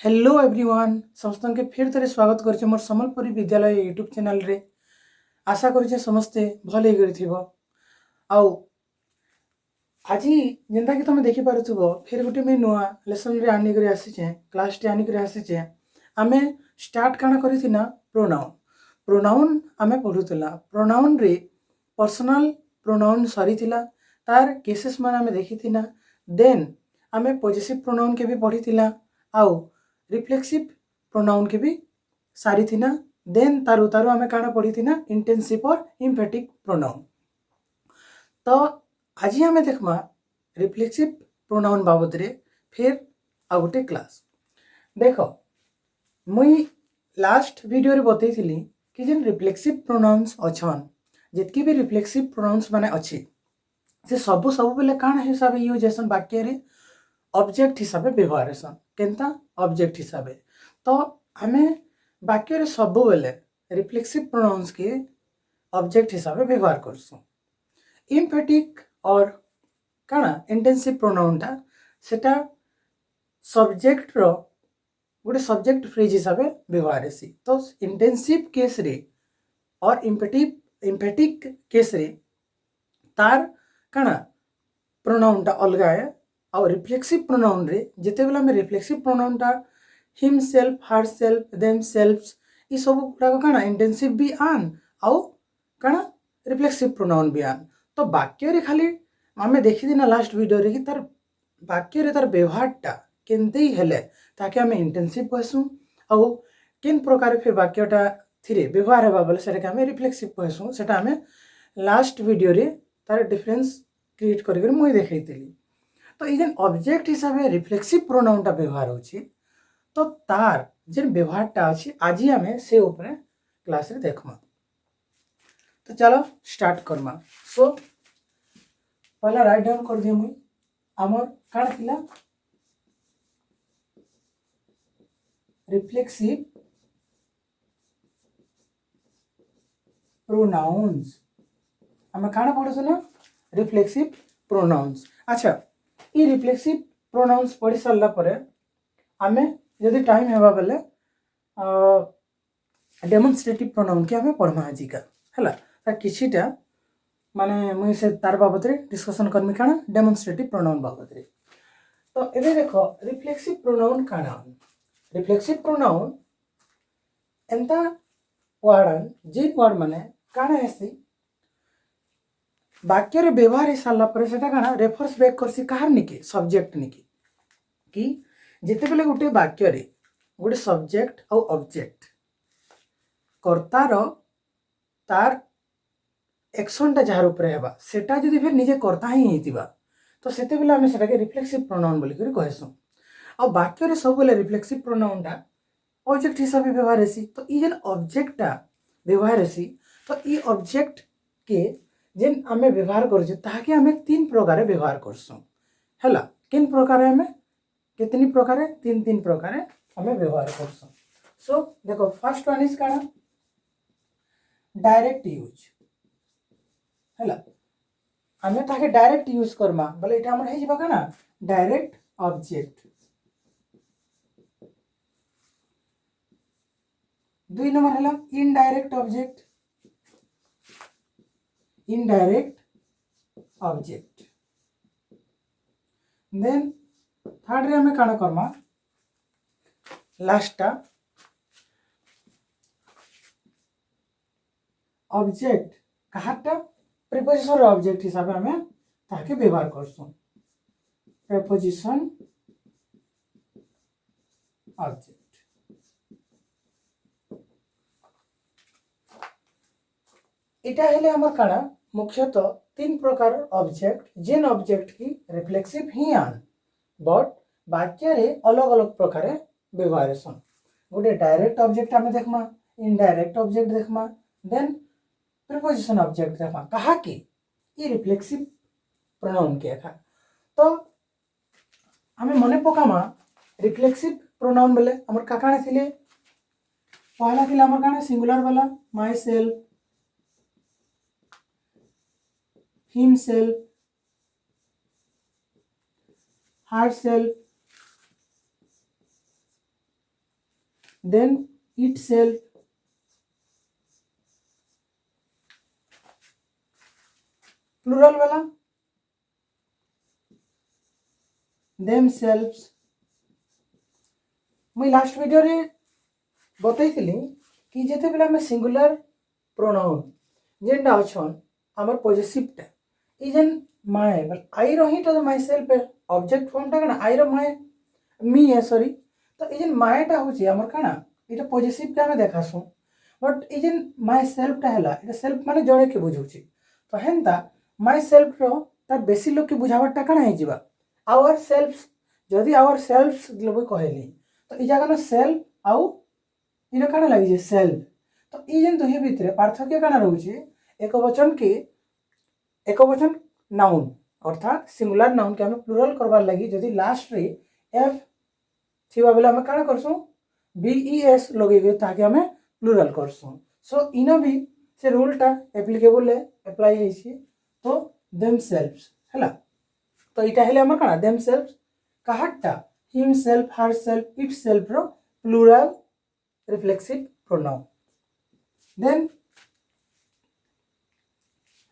Hello everyone समस्त के फिर थे स्वागत कर मोर सम्बलपुरी विद्यालय यूट्यूब चैनल रे। आशा कर समस्ते भल हो आउ आज जेनता कि तुम देखी पारुथब फिर गोटे मुझे नुआ लेसन रे आनिक आसीचे क्लास टे आनिक आसीचे आमे स्टार्ट काना करिथिना प्रोनाउन प्रोनाउन आमे पढुतला प्रोनाउन रे पर्सनल प्रोनाउन सरीथिला तार केसेस मान आमे देखिथिना देन आमे पॉजिटिव प्रोनाउन के भी पढिथिला आउ रिफ्लेक्सिव प्रोनाउन के भी सारी थी ना देन तारु तारु आमे काना पढ़ी थी ना इंटेंसिव और इम्फेटिक प्रोनाउन। तो आज आमे देखमा रिफ्लेक्सिव प्रोनाउन बाबद रे फिर आ गोटे क्लास देखो मुई लास्ट वीडियो रे बतई थिली कि जेन रिफ्लेक्सिव प्रोनाउंस अछन जितकी भी रिफ्लेक्सिव प्रोनाउंस माने अच्छी से सब बेले काना हिसाब यूज हेसन वाक्य रे ऑब्जेक्ट हिसाब व्यवहार हेसन केनता ऑब्जेक्ट हिसाब तो आमे वाक्य रे सब बेले रिफ्लेक्सिव प्रोनाउंस के ऑब्जेक्ट हिसाब व्यवहार करसु। इम्फेटिक और काना इंटेंसिव प्रोनाउन टा सेटा सब्जेक्ट रो गोटे सब्जेक्ट फ्रेज हिसाब व्यवहार हेसी तो इंटेंसिव केस रे और इम्फेटिक केस रे तार काना प्रोनाउन टा अलग है और रिफ्लेक्सिव प्रोनाउन रे जिते बेला में रिफ्लेक्सिव प्रोनाउन टा himself herself themselves ये सब गुड़ाक काना इंटेंसिव भी आन आउ काना रिफ्लेक्सिव प्रोनाउन भी आन तो वाक्य रे खाली आमे देखि दिना लास्ट वीडियो रे कि तार वाक्य रे तार व्यवहार टा केनते हेले ताकि आमे इंटेंसिव कहसु आउ किन प्रकार फिर वाक्यटा थिरे व्यवहार हेबा बोले सेटा आमे रिफ्लेक्सिव कहसु सेटा आमे लास्ट वीडियो रे तार डिफरेंस क्रिएट करके मुई देखैतिली। तो ये जेन ऑब्जेक्ट हिसाब से रिफ्लेक्सिव प्रोनाउन टा व्यवहार होची तो तार जेन व्यवहार टा अछि आज आमे से ऊपर क्लास रे देखमा। तो चलो स्टार्ट करमा। सो पहला राइट डाउन कर दियो मुई हमर काण थिला रिफ्लेक्सिव प्रोनाउंस आमे काण पढुछु ना रिफ्लेक्सिव प्रोनाउंस। अच्छा ये रिफ्लेक्सिव प्रोनाउंस पढ़ी सारा पर आमे यदि टाइम हेबा बेले डेमोन्स्ट्रेटिव प्रोनाउन के आमे पढ़मा आजिका हला ता किछिटा माने मुई से तार बाबत रे डिस्कशन करमी काना डेमोन्स्ट्रेटिव प्रोनाउन बाबत रे। तो एबे देखो रिफ्लेक्सिव प्रोनाउन काना रिफ्लेक्सिव प्रोनाउन एंता वर्ड जे वर्ड माने काना हेसी वाक्य रे व्यवहार हे सारा पर सेटा काना रेफर्स बैक करसी कहार निके सब्जेक्ट निके कि जेते बेले गोटे वाक्य रे गोटे सब्जेक्ट और ऑब्जेक्ट कर्तार तार एक्शन टा जार ऊपर हेबा सेटा जदी फिर निजे कर्ता ही हेतिबा तो सेते बेले हम सेटा के रिफ्लेक्सिव प्रोनाउन बोली करी कहसु। आ वाक्य रे सब बेले रिफ्लेक्सिव प्रोनाउन टा ऑब्जेक्ट हिसाब व्यवहार हेसी तो ई जेन ऑब्जेक्ट टा व्यवहार हेसी तो ई ऑब्जेक्ट के जेन आमे व्यवहार करछु ताके आमे तीन प्रकार व्यवहार करसु हला किन प्रकार आमे कितनी प्रकार तीन प्रकार आमे व्यवहार करसु। सो देखो फर्स्ट वन इज काना डायरेक्ट यूज हला आमे ताके डायरेक्ट यूज करमा बोले एटा हमर हे जिबा काना डायरेक्ट ऑब्जेक्ट। दुई नंबर हला इनडायरेक्ट ऑब्जेक्ट देन थर्ड रे हमें काना करमा लास्ट ऑब्जेक्ट कहाटा प्रीपोजिशन ऑब्जेक्ट हिसाब से हमें ताके व्यवहार करसु प्रीपोजिशन ऑब्जेक्ट। इटा हेले हमर काना मुख्यतः तीन प्रकार ऑब्जेक्ट जेन ऑब्जेक्ट की रिफ्लेक्सिव ही आन बट वाक्य रे अलग अलग प्रकार व्यवहार हेसन गोटे डायरेक्ट ऑब्जेक्ट आमे देखमा इनडायरेक्ट ऑब्जेक्ट देखमा देन प्रीपोजिशन ऑब्जेक्ट देखमा कहा कि ये रिफ्लेक्सिव प्रोनाउन के था। तो आमे मने पकामा रिफ्लेक्सिव प्रोनाउन बोले हमर काकाने थिले पहला थिला हमर काना सिंगुलर वाला myself himself herself then itself, plural वाला देम सेल्फ्स। मुई लास्ट वीडियो रे बतैथिली कि जेतेबेले आमे सिंगुलर प्रोनाउन जेनटा अछन हमर पॉजिटिवटा ई जेन माय आई रही तो माय सेल्फ ऑब्जेक्ट फॉर्मटा कना आई रो माय मी है सॉरी, तो ई जेन मायटा होची हमर कना इटा पॉजिटिवटा हमें देखासु, बट ई जेन माय सेल्फटा हला इटा सेल्फ माने जणे के बुझौची, तो हेंता माय सेल्फ रो तार बेसी लोग के बुझावटा कना हे जिबा आवर सेल्फ्स। जदि आवर सेल्फ्स लोग कहली तो ई जगह सेल्फ आउ इना कना लागि जे सेल्फ, तो ई जेन दुही भितरे पार्थक्य कना रहउची एक वचन नाउन अर्थात सिंगुलर नाउन के हमें प्लुरल करबार लगी जदि लास्ट रे एफ थिबा बेले हमें कना करसु बीईएस लगेबे ताकि हमें प्लुरल करसु। सो इना भी से रूलटा एप्लीकेबल है अप्लाई हेछि, तो देम सेल्फ्स हला, तो इटा हेले हमर कना देम सेल्फ्स काहाटा himself herself itself रो प्लुरल रिफ्लेक्सिव प्रोनाउन। देन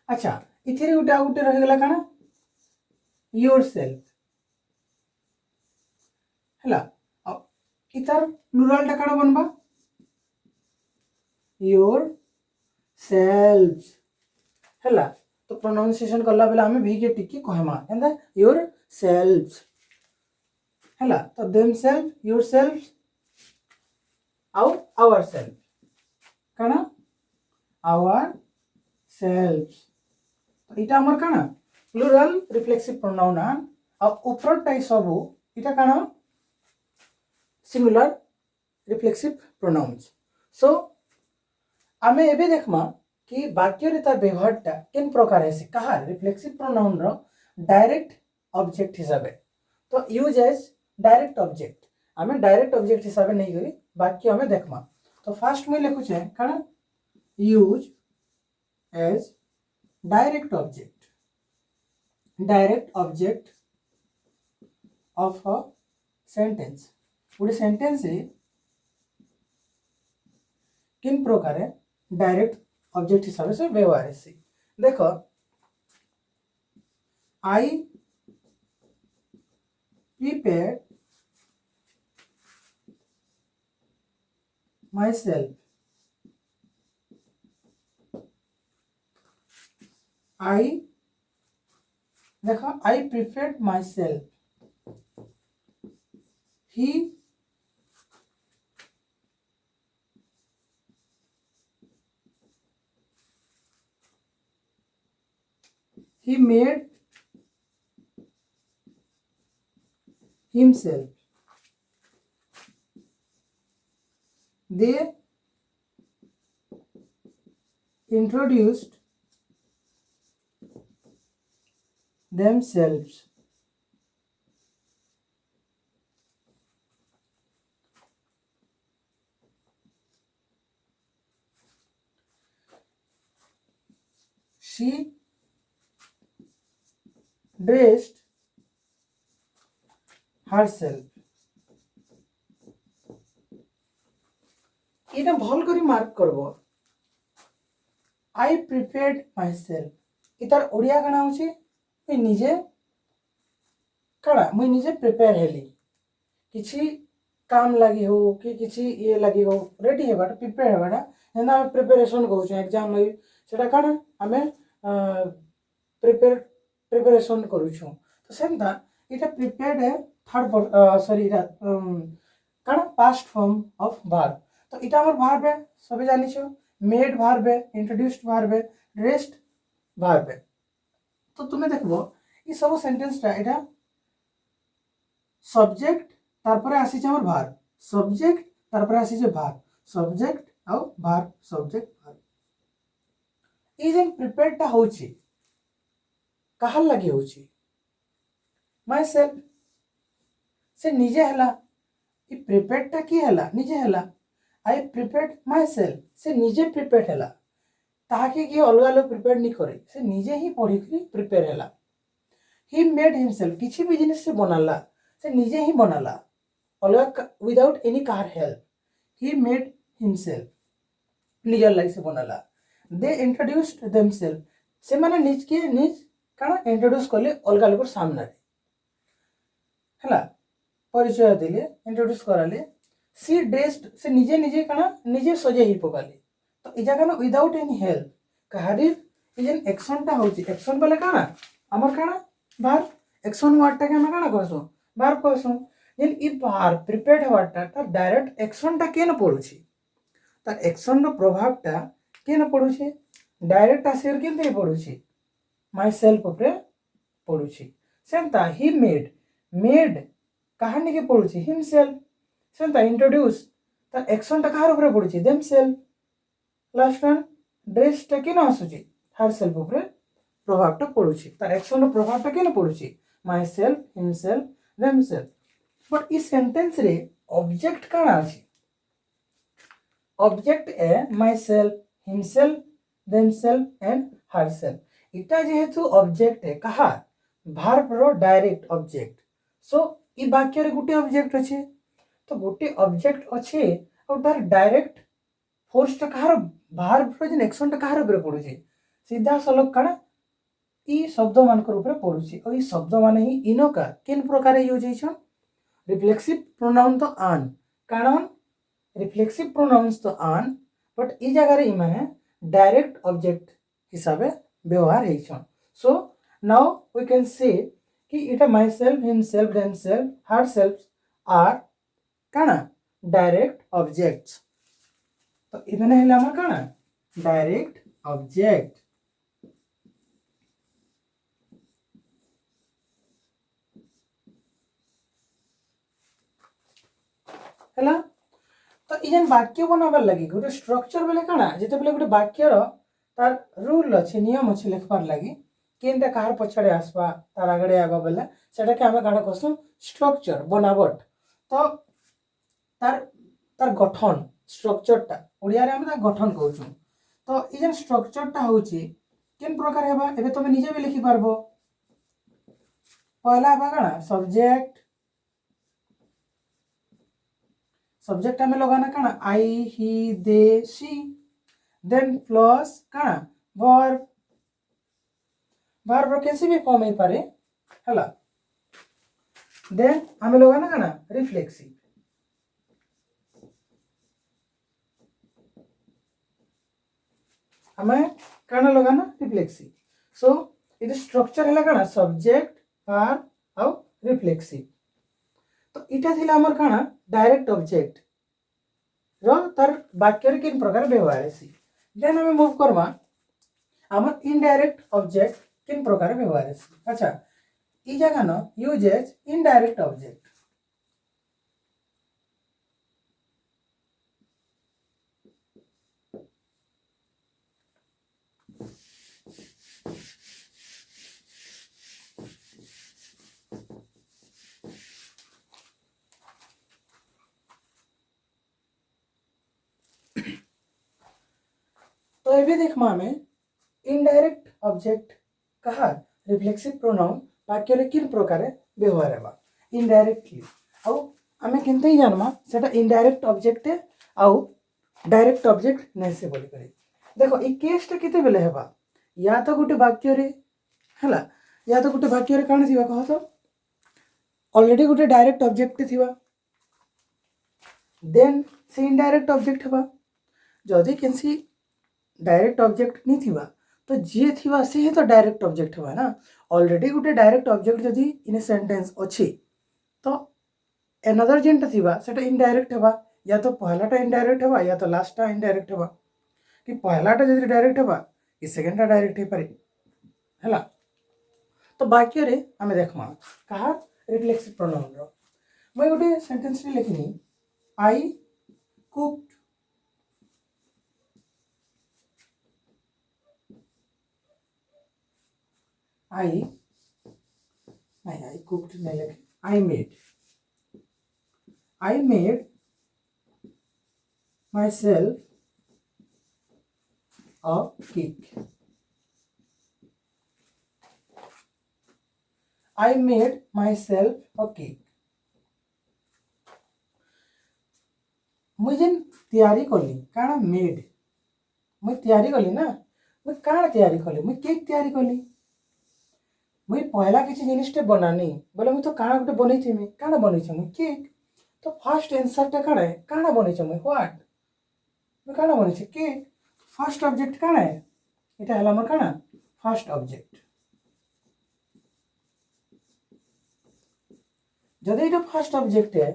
अच्छा इथिरे उटा उटे रह गेला काना योर सेल्फ हला, इतार प्लुरल टा काना बनबा योर सेल्फ्स हला, तो प्रोनाउंसिएशन करला बेला हमें भी के टिकी कहमा एंदा योर सेल्फ्स हला, तो themself yourselves ourself काना आवर सेल्फ्स, तो इटा हमर काना प्लुरल रिफ्लेक्सिव प्रोनाउन आ ऊपरटा सबु इटा काना सिंगुलर रिफ्लेक्सिव प्रोनाउन्स। सो आमे एबे देखमा कि वाक्य रे तार व्यवहारटा केन प्रकार हेसी कहा रिफ्लेक्सिव प्रोनाउन रो डायरेक्ट ऑब्जेक्ट हिसाबे, तो यूज एज डायरेक्ट ऑब्जेक्ट आमे डायरेक्ट ऑब्जेक्ट हिसाबे नहीं करी वाक्य हमें देखमा। तो फास्ट मुई लिखु छे काना use as direct object of a sentence, पूरे सेंटेंस रे किन प्रकार डायरेक्ट ऑब्जेक्ट हिसाब से व्यवहार है। देखो आई प्रिपेयर माई सेल्फ, आई देखो आई prepared my self, he made himself, they introduced themselves, she dressed herself। इटा भल करी मार्क करबो आई प्रिपेयर्ड माई सेल्फ इतार ओडिया काना होची मुई निजे काना मुई निजे प्रिपेयर हेली किछि काम लगी हो कि किछि ये लगी हो रेडी हेबाटा प्रिपेयर हेबाटा जेना हम प्रिपरेशन कहू छ एग्जाम लगी सेटा काना हमें प्रिपरेशन करू छु, तो सेंता इटा प्रिपेयर्ड है थर्ड सॉरी इटा काना पास्ट फॉर्म ऑफ वर्ब, तो इटा हमर वर्ब है सबे जानि छ मेड वर्ब है इंट्रोड्यूस्ड वर्ब है ड्रेस्ड वर्ब है। तो तुमे देखबो ई सब सेंटेंस टा इटा सब्जेक्ट तार परे आसी छ हमर वर्ब सब्जेक्ट तार परे आसी छ वर्ब सब्जेक्ट आ वर्ब सब्जेक्ट वर्ब। ई जेन प्रिपेयर्ड टा होची कहार लगी होची माय सेल्फ से निजे हला, ई प्रिपेयर्ड टा की हला निजे हला आई प्रिपेयर्ड माय सेल्फ से निजे प्रिपेयर्ड हला ताकि कि अलगा लोग प्रिपेयर नहीं करे से निजे ही पढ़ी करी प्रिपेयर हला। ही मेड हिमसेल्फ किसी भी जिनिस से बनाला से निजे ही बनाला अलगा without any car help, he made himself निजर लाइक से बनाला दे इंट्रोड्यूस्ड देमसेल्फ से माने निज के निज काना इंट्रोड्यूस करले अलगा लोकर सामने हला परिचय दिले इंट्रोड्यूस कराले सी ड्रेस्ड से निजे निजे काना निजे सजे ही पकाले तो इजा काना विदाउट एनी हेल्प कहारी इजन एक्शन टा होची एक्शन बोले काना हमर काना बाहर एक्शन वर्ड टा के हम काना कहसु बाहर कहसु जेन इ बाहर प्रिपेयर्ड वर्ड टा डायरेक्ट एक्शन टा केन पडुची तार एक्शन रो प्रभाव टा केन पडुची डायरेक्ट आसिर केनते पडुची माय सेल्फ उपरे पडुची सेंता ही मेड कहानी के पडुची हिमसेल्फ सेंता इंट्रोड्यूस तार एक्शन टा कहार उपरे पडुची देमसेल्फ लास्ट वन ड्रेस टा केन आसुची हर सेल्फ उपरे प्रभाव टा पडुची तार एक्शन रो प्रभाव टा केन पडुची myself himself themselves but इस सेंटेंस रे ऑब्जेक्ट काना अछि ऑब्जेक्ट ए myself himself themselves and herself इटा जेहेतु ऑब्जेक्ट है कहा भार्ब रो डायरेक्ट ऑब्जेक्ट सो इ वाक्य रे गुटे ऑब्जेक्ट अछि तो गुटे ऑब्जेक्ट अछि और तार डायरेक्ट फोर्स टा कहार भार्ब रो जे एक्शन टा कहार ऊपर पडुछि सीधा सलग काना इ शब्द मानकर ऊपर पडुछि और इ शब्द माने ही इनका केन प्रकार यूज होइछन रिफ्लेक्सिव प्रोनाउन तो आन कारण रिफ्लेक्सिव प्रोनाउंस तो आन बट इ जगह रे माने डायरेक्ट ऑब्जेक्ट हिसाबे व्यवहार हेछन so now we can say कि इटा myself himself themselves herself are काना डायरेक्ट ऑब्जेक्ट्स तो इदने हेला हमर काना डायरेक्ट ऑब्जेक्ट हेला तो इजन वाक्य बनाबार लगी गोटे स्ट्रक्चर बेले काना जेते बेले गोटे वाक्य रो तार रूल अछि नियम अछि लिखबार लगी केनटा कहार पछाडे आसबा तार आगडे आबा बेले सेटा के हमें काना कहसु स्ट्रक्चर बनावट तो तार तार गठन स्ट्रक्चर टा ओडिया रे हम ता गठन कहउछु तो इजन स्ट्रक्चर टा होछि केन प्रकार हेबा एबे तमे निजे भी लिखि पारबो पहला बा काना सब्जेक्ट हमें लगाना काना आई ही दे सी देन प्लस काना वर्ब कैसे भी फॉर्म हो पारे हला देन हमें लगाना काना रिफ्लेक्सिव हमें काना लगाना रिफ्लेक्सिव सो इट स्ट्रक्चर है काना सब्जेक्ट वर्ब और रिफ्लेक्सिव तो इटा थिला हमर काना डायरेक्ट ऑब्जेक्ट रो तार वाक्य रे किन प्रकार व्यवहार हेसी देन हमें मूव करबा हमर इनडायरेक्ट ऑब्जेक्ट किन प्रकार व्यवहार हेसी अच्छा इ जगह न यूजेज इनडायरेक्ट ऑब्जेक्ट तो ये देखमा हमें इनडायरेक्ट ऑब्जेक्ट कहा रिफ्लेक्सिव प्रोनाउन वाक्य रे किन प्रकार व्यवहार हेबा इनडायरेक्टली आउ हमें केनते ही जानमा सेटा इनडायरेक्ट ऑब्जेक्ट आउ डायरेक्ट ऑब्जेक्ट नैसे बोली करे देखो ई केस टा केते बेले हेबा या तो गुटे वाक्य रे हला या तो गुटे वाक्य रे कान थिबा कह तो ऑलरेडी गुटे डायरेक्ट ऑब्जेक्ट थिबा देन से इनडायरेक्ट ऑब्जेक्ट हेबा जदी केनसी डायरेक्ट ऑब्जेक्ट नहीं थिबा तो जे थिबा से ही तो डायरेक्ट ऑब्जेक्ट हेबा ना ऑलरेडी गुटे डायरेक्ट ऑब्जेक्ट जदी इन ए सेंटेंस अछि तो अनदर जेंटा थिबा सेटा इनडायरेक्ट हेबा या तो पहलाटा इनडायरेक्ट हेबा या तो लास्टटा इनडायरेक्ट हेबा कि पहलाटा जदी डायरेक्ट हेबा कि सेकंडटा डायरेक्ट हे पारे हला तो वाक्य रे हमें देखमा कहा रिफ्लेक्सिव प्रोनाउन रो मैं गुटे सेंटेंस रे लिखनी आई कुक्ड I cooked नहीं लगे I made myself a cake. I made myself a cake. मुई जेन तैयारी कली काଣା मेड मुई तैयारी कली ना मुई काଣା तैयारी कली मुई केक तैयारी कली मुई पहला किसी जिनिसटे बनानी बोले मुई तो काଣା गोटे बनैथिमि काଣା बनैछे मुई केक तो फर्स्ट आंसरटा काଣା है काଣା बनैछे मुई व्हाट मुई काଣା बनैछे केक फर्स्ट ऑब्जेक्ट काଣା है এটা হলো আমার কাଣା ফার্স্ট অবজেক্ট যদি এটা ফার্স্ট অবজেক্ট है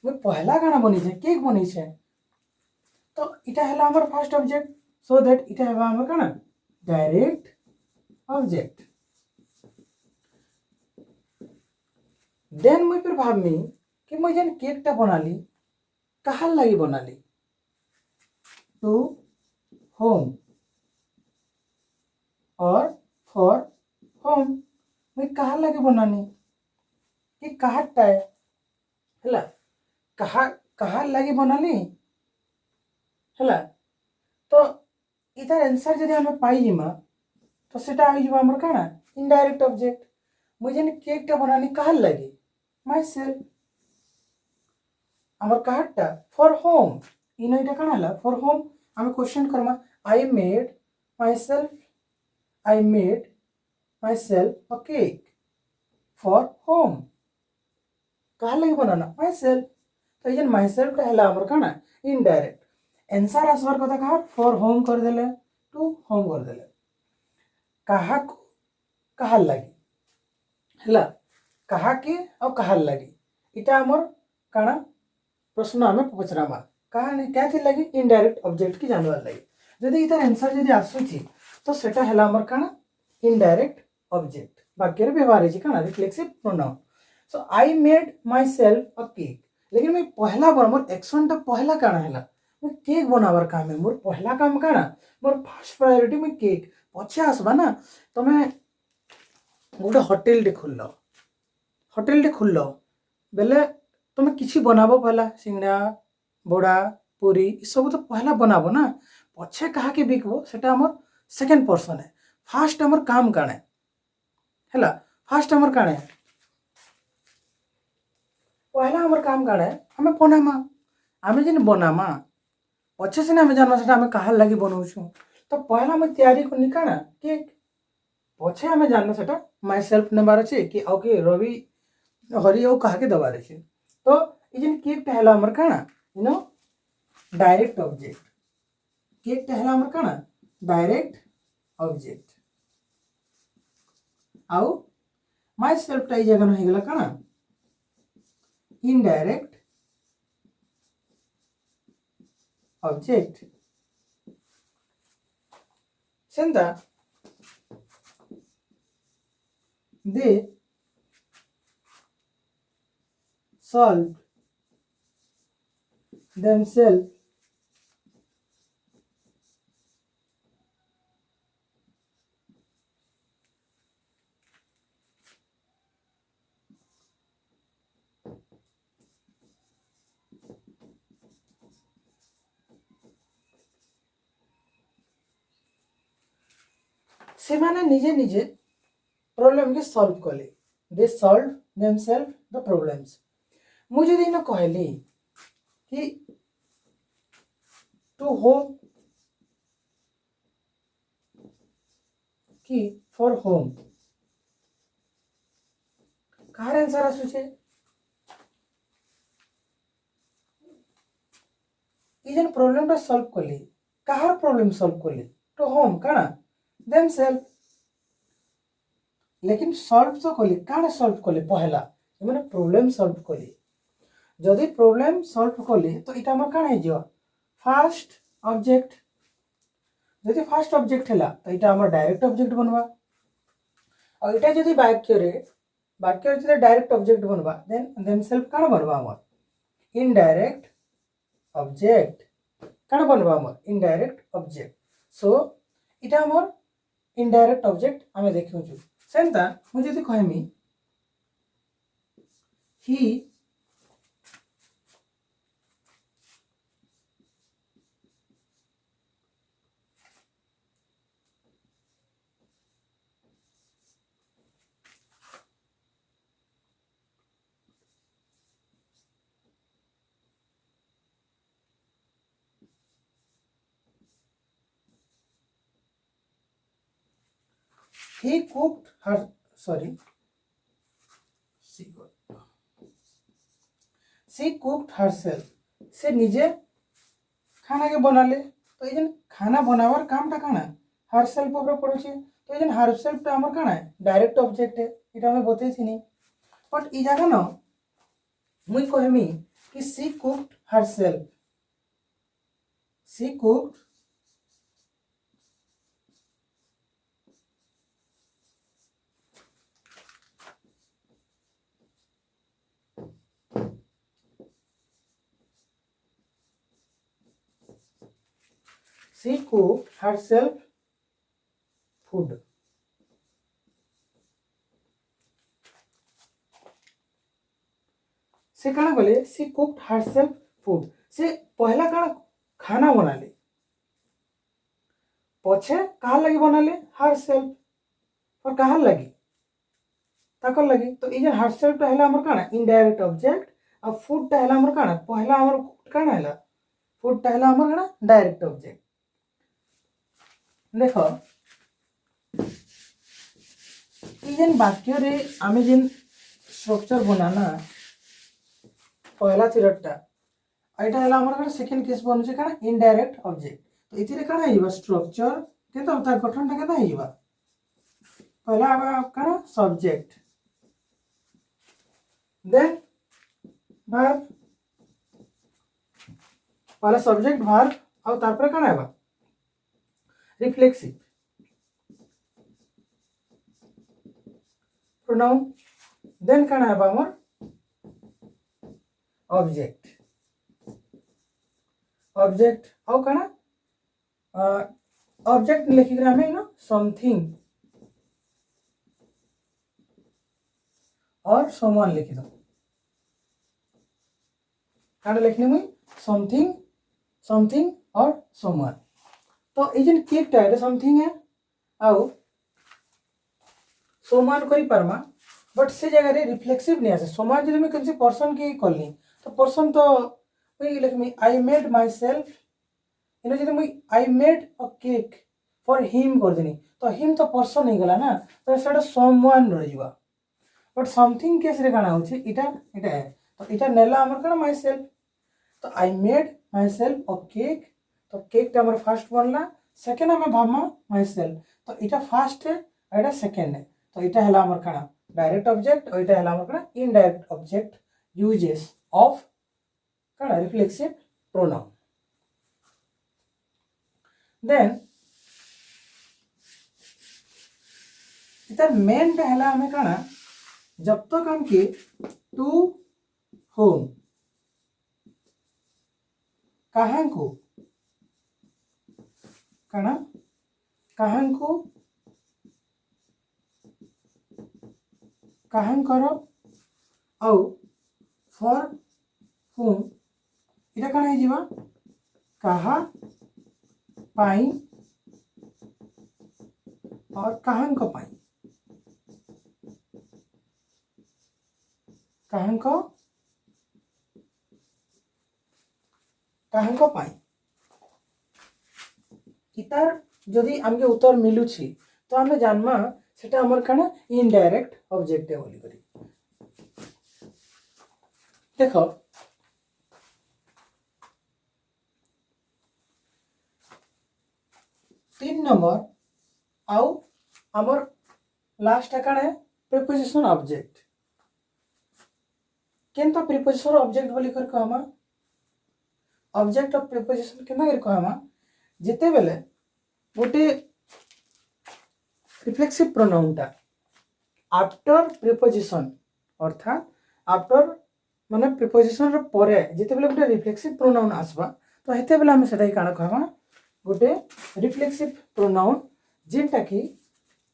मुई पहला काଣା बनिछे केक बनिछे तो এটা হলো আমার ফার্স্ট অবজেক্ট সো দ্যাট এটা হবে আমার কাଣା ডাইরেক্ট অবজেক্ট देन मुई फिर भाबमी कि मुई जेन केकटा बनाली काहार लागि बनाली टू होम और फॉर होम मुई काहार लागि बनानी कि काहारटा हैला काहार लागि बनाली हैला तो इतार आंसर जदि आमे पाई जिमा तो सेटा आइ जिबा हमर काଣା इनडायरेक्ट ऑब्जेक्ट मुई जेन केकटा बनानी काहार लागि माई सेल्फ আমার কাহারটা ফর হোম ইন এটা কাଣା হলা ফর হোম আমি কোশ্চেন করমা I made myself a cake for whom কাহার লাগি বানানা মাইসেলফ তো এই যে মাইসেলফটা হলা আমার কাଣା ইনডাইরেক্ট आंसर আসবার কথা কাহার ফর হোম করে দেলে টু হোম করে দেলে কাহাকু কাহার লাগি হলা কাহাকে আর কাহার লাগি এটা আমার কাଣା प्रश्न आम पचरामा कहानी क्या लगी इनडायरेक्ट ऑब्जेक्ट की जानवर लगी जदि इतार आंसर जदि आसुची तो सेटा हला हमर काना इनडायरेक्ट ऑब्जेक्ट वाक्य रे व्यवहार है काना reflexive pronoun so I made my self a cake लेकिन मैं पहला बार मोर एक्शन टा पहला काना हला मैं केक बनावर काम है मोर पहला काम काना मोर फर्स्ट प्रायोरिटी में केक पछे आसबा ना तमे गोटे होटल टे खुल्लो बेले तुम्हें किसी बनाबो पहला सिंगड़ा बड़ा पूरी सब तो पहला बनाबो ना पछे कहा के बिकबो सेटा हमर सेकंड पर्सन है फास्ट हमर काम काणे हैला फास्ट हमर काणे पहला हमर काम काणे हमें बनामा हमें जिन बनामा पछे से ना हमें जानवा सेटा हमें कहार लागि बनाउछु तो पहला हमें तैयारी करनी काणा केक पछे हमें जानना सेटा माई सेल्फ नेबार अछि कि औ के रवि हरि औ कहा के दबार अछि तो ये केक हला हमर काना you know direct object cake हला हमर काना डायरेक्ट ऑब्जेक्ट आउ माय सेल्फ टाइ जगह न हेगला काना इनडायरेक्ट ऑब्जेक्ट सेंदा दे solved themselves से माने निजे निजे प्रॉब्लम के सॉल्व कले they solve themself the problems मुझे दिन कहली कि टू होम कि फॉर होम कहार आंसर आसुचे ई जन प्रॉब्लम टा सॉल्व कली कहार प्रॉब्लम सॉल्व कली टू होम काना देमसेल्फ लेकिन सॉल्व तो कली काना सॉल्व कली पहला माने प्रॉब्लम सॉल्व कली जदि प्रॉब्लम सॉल्व कली तो इटा हमर काना हे जो फर्स्ट ऑब्जेक्ट जदि फर्स्ट ऑब्जेक्ट हैला तो इटा हमर डायरेक्ट ऑब्जेक्ट बनवा और इटा जदि वाक्य जदि डायरेक्ट ऑब्जेक्ट बनवा देन देमसेल्फ काना बनवा हमर इनडायरेक्ट ऑब्जेक्ट काना बनवा हमर इनडायरेक्ट ऑब्जेक्ट सो इटा हमर इनडायरेक्ट ऑब्जेक्ट हमें देखियो छु सेंता मु जदि कहमी ही he cooked her sorry she cooked herself से निजे खाना के बनाले तो ये खाना बनावर काम टा काना हरसेल्फ ऊपर पड़ुछे तो ये हरसेल्फ टा हमर काना डायरेक्ट ऑब्जेक्ट है इटा हमें बतई थी नहीं बट ई जगह ना मुई कहमी कि she cooked herself she cooked she cooked herself food से काना बोले she cooked herself food से पहला काना खाना बना ले पछे कहा लगी बना ले herself और कहा लगी ताकर लगी तो ये herself टा हैला हमर काना इनडायरेक्ट ऑब्जेक्ट और फूड टा हैला हमर काना पहला हमर काना हैला फूड टा हैला हमर काना डायरेक्ट ऑब्जेक्ट देख जेन वाक्य रे आमे जेन स्ट्रक्चर बनाना पहला थिरटा एटा हला हमर काना सेकंड केस बनुचे काना इनडायरेक्ट ऑब्जेक्ट तो इथिरे काना हिबा स्ट्रक्चर केता तार गठन टा केता हिबा पहला आबा काना सब्जेक्ट देन वर्ब पहला सब्जेक्ट वर्ब और तार पर काना आबा रिफ्लेक्सिव pronoun then काना है हमर ऑब्जेक्ट ऑब्जेक्ट और काना ऑब्जेक्ट लिखि ग्राम में ना समथिंग और someone लिखि दो काना लिखने में समथिंग समथिंग और someone तो ये जन केक टा समथिंग है आउ सोमान कोई परमा बट से जगह रे रिफ्लेक्सिव नहीं आसे सोमान जब मैं किसी पर्सन की कॉलनी तो पर्सन तो वही like me I made my self in जब मैं I made a cake for him कर देनी तो हिम तो पर्सन ही गला ना तो सेटा समवन रह जावा बट समथिंग केस रे काना होची इटा इटा है तो इटा नेला हमर काना माई सेल्फ तो I made my self a cake तो केक टा हमर फर्स्ट बनला सेकंड हमें भामा माई सेल्फ तो इटा फर्स्ट है एटा सेकंड है तो इटा हला हमर काना डायरेक्ट ऑब्जेक्ट और इटा हला हमर काना इनडायरेक्ट ऑब्जेक्ट यूजेस ऑफ काना रिफ्लेक्सिव प्रोनाउन देन इता मेन टा हला हमें काना जब तक हम के टू होम कहां को काना कहां को कहां करो आउ फॉर हुम इटा काना है जीवा कहा पाई और कहां को पाई कहां को पाई इतार जदि हमके उत्तर मिलुछि तो हमें जानमा सेटा हमर काना इनडायरेक्ट ऑब्जेक्ट है बोली करी देखो तीन नंबर आउ हमर लास्ट काना है प्रीपोजिशन ऑब्जेक्ट केनता प्रीपोजिशन ऑब्जेक्ट बोली कर कहमा ऑब्जेक्ट ऑफ प्रीपोजिशन केना कर कहमा जेते बेले गोटे रिफ्लेक्सिव प्रोनाउन टा आफ्टर प्रीपोजिशन अर्थात आफ्टर माने प्रीपोजिशन रो परे जेते बेले गोटे रिफ्लेक्सिव प्रोनाउन आसबा तो हेते बेले हम सेटा काना कहमा गोटे रिफ्लेक्सिव प्रोनाउन जेनटा कि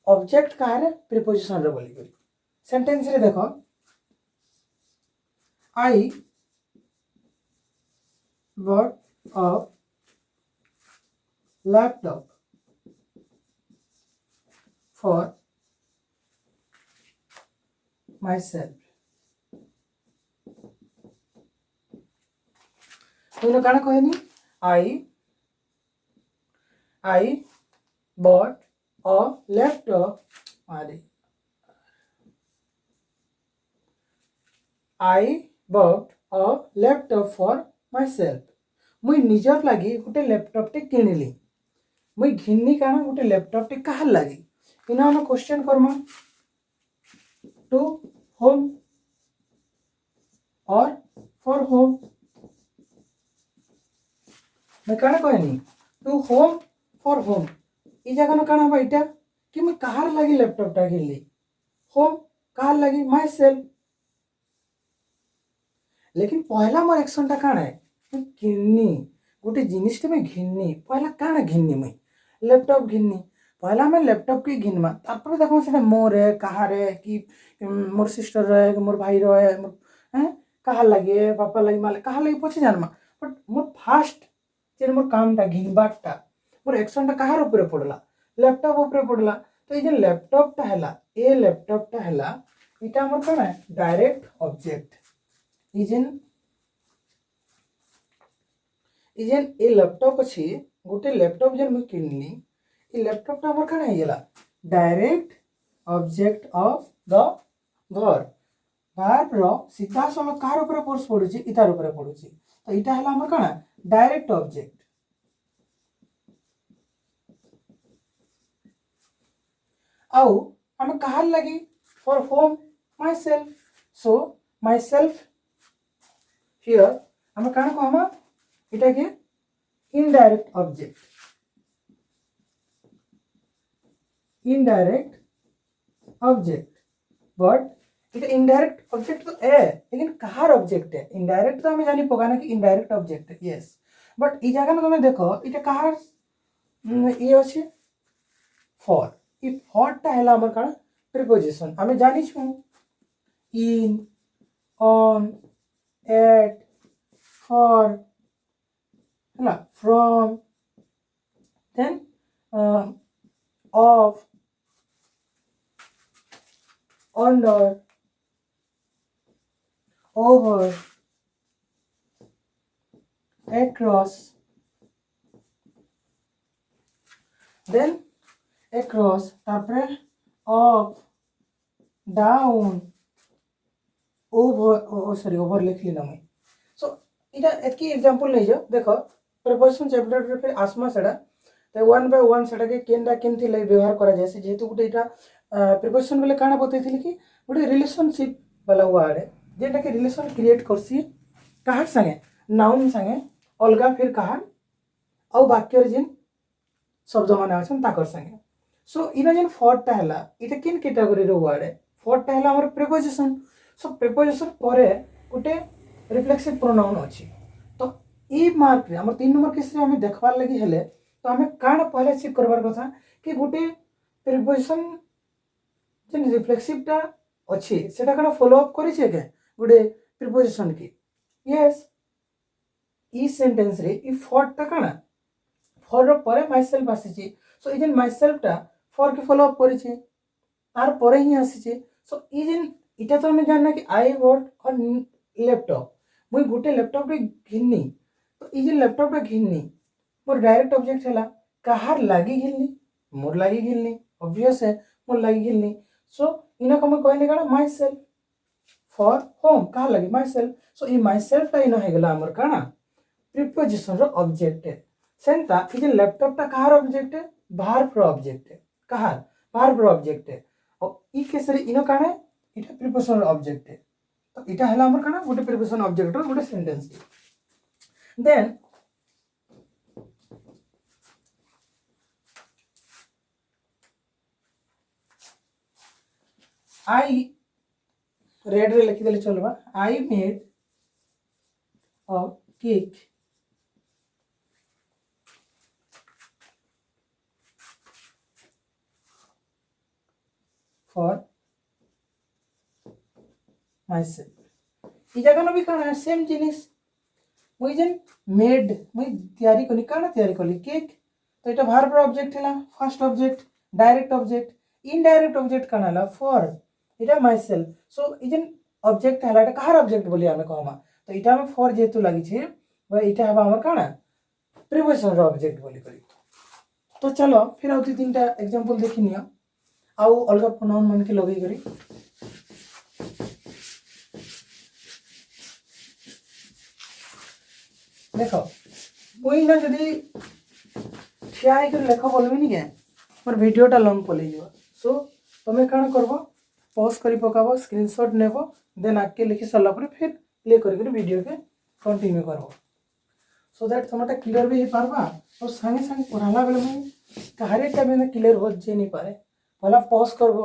ऑब्जेक्ट कारे प्रीपोजिशन रे बोली करी सेंटेंस रे देखो आई bought a laptop for myself. तो काना कहनी I bought a laptop अरे I bought a laptop for myself मुई निजर लगी गोटे लैपटॉप टे किणिली मुई घिन्नी काना गोटे लैपटॉप टे कहार लगी इना हम क्वेश्चन करमा टू होम और फॉर होम मैं काना कहनी टू होम फॉर होम ई जगह न काना बा इटा कि मैं कहार लगी लैपटॉप टा किणली होम कहार लगी माई सेल्फ लेकिन पहला मोर एक्शन टा काना है मैं किन्नी गोटे जिनिस टे मैं घिन्नी पहला काना घिन्नी मैं लैपटॉप घिन्नी पहला मैं लैपटॉप के घिनमा तापर देखो सेटा मोर है कहार है कि मोर सिस्टर है कि मोर भाई है मोर हैं कहार लगे पापा लगे माले कहार लगे पछे जानमा बट मोर फास्ट जे मोर कामटा घिनबाटा मोर एक्शनटा कहार ऊपर पड़ला लैपटॉप ऊपर पड़ला तो ये जे लैपटॉपटा हैला ए लैपटॉपटा हैला इटा मोर काना डायरेक्ट ऑब्जेक्ट इजेन ए लैपटॉप अछि गोटे लैपटॉप जेन मुई किनली ए लैपटॉपटा मोर काना हेला डायरेक्ट ऑब्जेक्ट ऑफ द घर भार्ब रो सीधा सलग कार ऊपर फोर्स पडुची इतार ऊपर पडुची तो इटा हला हमर काना डायरेक्ट ऑब्जेक्ट आउ हम कहार लगी for home my self so my self here हम काना को हम इटा के इनडायरेक्ट ऑब्जेक्ट बट इटा इनडायरेक्ट ऑब्जेक्ट तो है लेकिन कहार ऑब्जेक्ट है इनडायरेक्ट तो हमें जानी पगा ना कि इनडायरेक्ट ऑब्जेक्ट है यस बट ई जगह ना तुम देखो इटा कहार ये अच्छे फॉर ई फॉर टा हैला हमर काना प्रीपोजिशन हमें जानी छु इन ऑन एट फॉर हैला from then of under over across then across तारपरे up down over sorry over लिख ली ना मैं सो इटा एतकी एग्जांपल ले जाओ देखो प्रीपोजिशन चैप्टर रे फिर आसमा सेडा तो वन बाय वन सेडा के केनडा केनथि ले व्यवहार करा जायसे जेहेतु गुटे इटा प्रीपोजिशन बेले काना बतैथिली कि गोटे रिलेशनशिप वाला वर्ड है जेटा के रिलेशन क्रिएट करसी कहार संगे नाउन संगे अलगा फिर कहार औ वाक्य रे जिन शब्द माने अछन ताकर संगे सो इना जेन फॉर टा हला इटा किन कैटेगरी रो वर्ड है फॉर टा हला हमर प्रीपोजिशन सो प्रीपोजिशन परे गोटे रिफ्लेक्सिव प्रोनाउन अछि तो ई मार्क रे हमर 3 नंबर केस रे हमें देखबार लगी हेले तो हमें काना पहले चेक करबार कथा कि गोटे प्रीपोजिशन जेन रिफ्लेक्सिव टा अच्छी सेटा कना फॉलो अप करि छे के गुडे प्रीपोजिशन की यस ई सेंटेंस रे ई फॉर टा कना फॉर रो परे माई सेल्फ आसी छी सो ई जेन माई सेल्फ टा फॉर के फॉलो अप करि छे तार परे ही आसी छे सो ई जेन इटा तो हमें जानना कि आई वर्ड और लैपटॉप मुई गुटे लैपटॉप रे घिन्नी तो ई जेन लैपटॉप रे घिन्नी मोर डायरेक्ट ऑब्जेक्ट हला कहार लागी घिन्नी मोर लागी घिन्नी ऑब्वियस है मोर लागी घिन्नी सो इना को मैं कहले काना माई सेल्फ फॉर होम कहा लगी my self so E my self टा इना हे गेला हमर काना प्रीपोजिशन रो ऑब्जेक्ट है सेंता ई जे लैपटॉप टा कहार ऑब्जेक्ट है वर्ब रो ऑब्जेक्ट है कहार वर्ब रो ऑब्जेक्ट है और ई केसरे इनो काना इटा प्रीपोजिशन रो ऑब्जेक्ट है तो इटा हला हमर काना गोटे प्रीपोजिशन ऑब्जेक्ट रो गोटे सेंटेंस देन I रेड रे लिखि देले चलबा I made a cake for my self ई जगह भी काना सेम जिनिस मुई जेन मेड मुई तैयारी कली काना तैयारी कली केक तो इटा वर्ब रो ऑब्जेक्ट हैला first object direct object indirect object काना ला फॉर इटा my self so E gen object हैला इटा कहार ऑब्जेक्ट बोली हमें कहमा तो इटा में फॉर जेतु लागि छे व इटा हबा हमर काना प्रीपोजिशन रो ऑब्जेक्ट बोली करी तो चलो फिर आउती तीनटा एग्जांपल देखि नियो आउ अलग प्रोनाउन मन के लगे करी देख मुई ना जदि ठिया होकर लेख बोलबिनी क्या मोर वीडियोटा लंग पलि जा सो तुम्हें कौन करब पॉज कर पकाब स्क्रीनशॉट नेब देन आगे लिखि सारा पर फिर प्ले कर वीडियो के कंटिन्यू करब सो दैट तुम्हारा क्लियर भी हो पारबा और संगे संगे पढ़ाला बेले मुझे कहारी टाइम में क्लियर हो जाए नहीं पारे पहला पॉज करब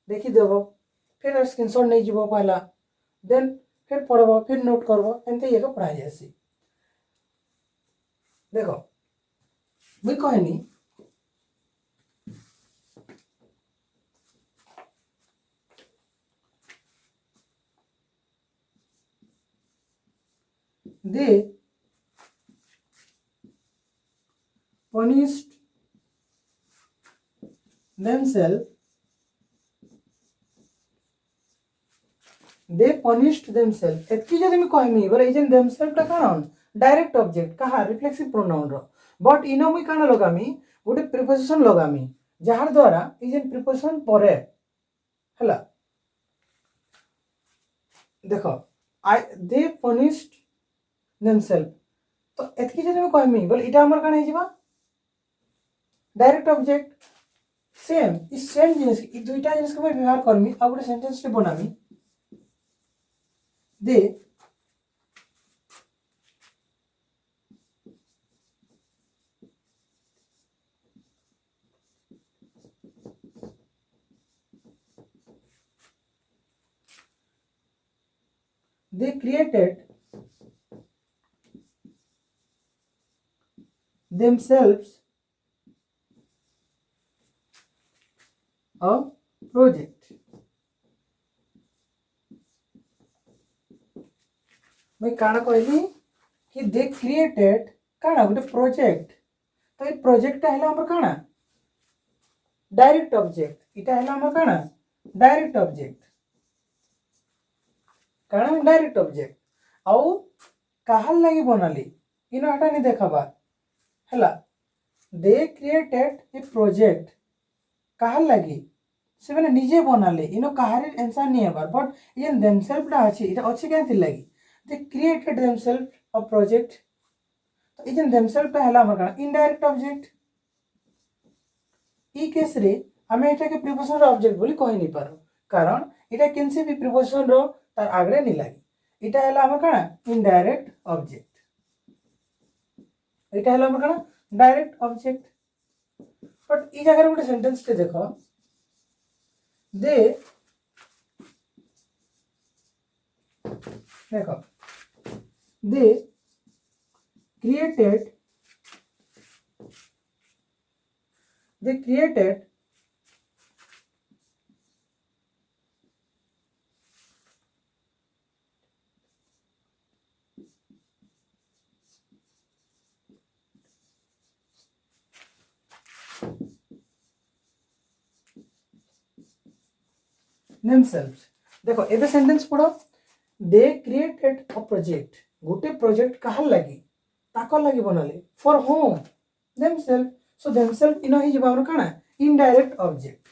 देखीदेव फिर स्क्रीनशॉट नहीं जीव पहला देन फिर पढ़ब फिर नोट करब एमती ये पढ़ा जासी देखो मुई कहनी they punished themselves एतकी जदि मैं कहमी बोले इजन themselves टा कान डायरेक्ट ऑब्जेक्ट कहा रिफ्लेक्सिव प्रोनाउन रो बट इनो मुई कान लगामी गोटे प्रिपोजिशन लगामी जहार द्वारा इजन प्रिपोजिशन परे हला देखो they punished themselves तो एतकी जदि मैं कहमी बोले इटा हमर कान हेजिबा डायरेक्ट ऑब्जेक्ट सेम इस सेम जिनिस इ दुईटा जिनिस के मैं व्यवहार करमी आ गोटे सेंटेंस टे बनामी they created themselves a project मैं काना कहली कि दे क्रिएटेड काना गोटे प्रोजेक्ट तो ये प्रोजेक्ट है हमर काना डायरेक्ट ऑब्जेक्ट इटा है हमर काना डायरेक्ट ऑब्जेक्ट काना डायरेक्ट ऑब्जेक्ट आउ काहल लगी बनाली इनो हटा नहीं देखाबा हला दे क्रिएटेड ए प्रोजेक्ट काहल लगी से मैंने निजे बनाले इनो काहारी आंसर नहीं है बट ये देमसेल्फ टा अछि इटा अछि केथि लगी they created themselves a project तो इजन themselves टा हला हमर काना इनडायरेक्ट ऑब्जेक्ट ई केस रे हमें एटा के प्रीपोजिशन रो ऑब्जेक्ट बोली कहि नहीं पारो कारण एटा केनसे भी प्रीपोजिशन रो तार आगरे नहीं लागी एटा हला हमर काना इनडायरेक्ट ऑब्जेक्ट एटा हला हमर काना डायरेक्ट ऑब्जेक्ट बट ई जगह गोटे सेंटेंस के देखो दे देखो they created themselves देखो एबे सेंटेंस पढ़ो दे क्रिएटेड अ प्रोजेक्ट गोटे प्रोजेक्ट कहार लगी ताकर लगी बनाले for whom themselves so themselves इनो ही जबार काना इनडायरेक्ट ऑब्जेक्ट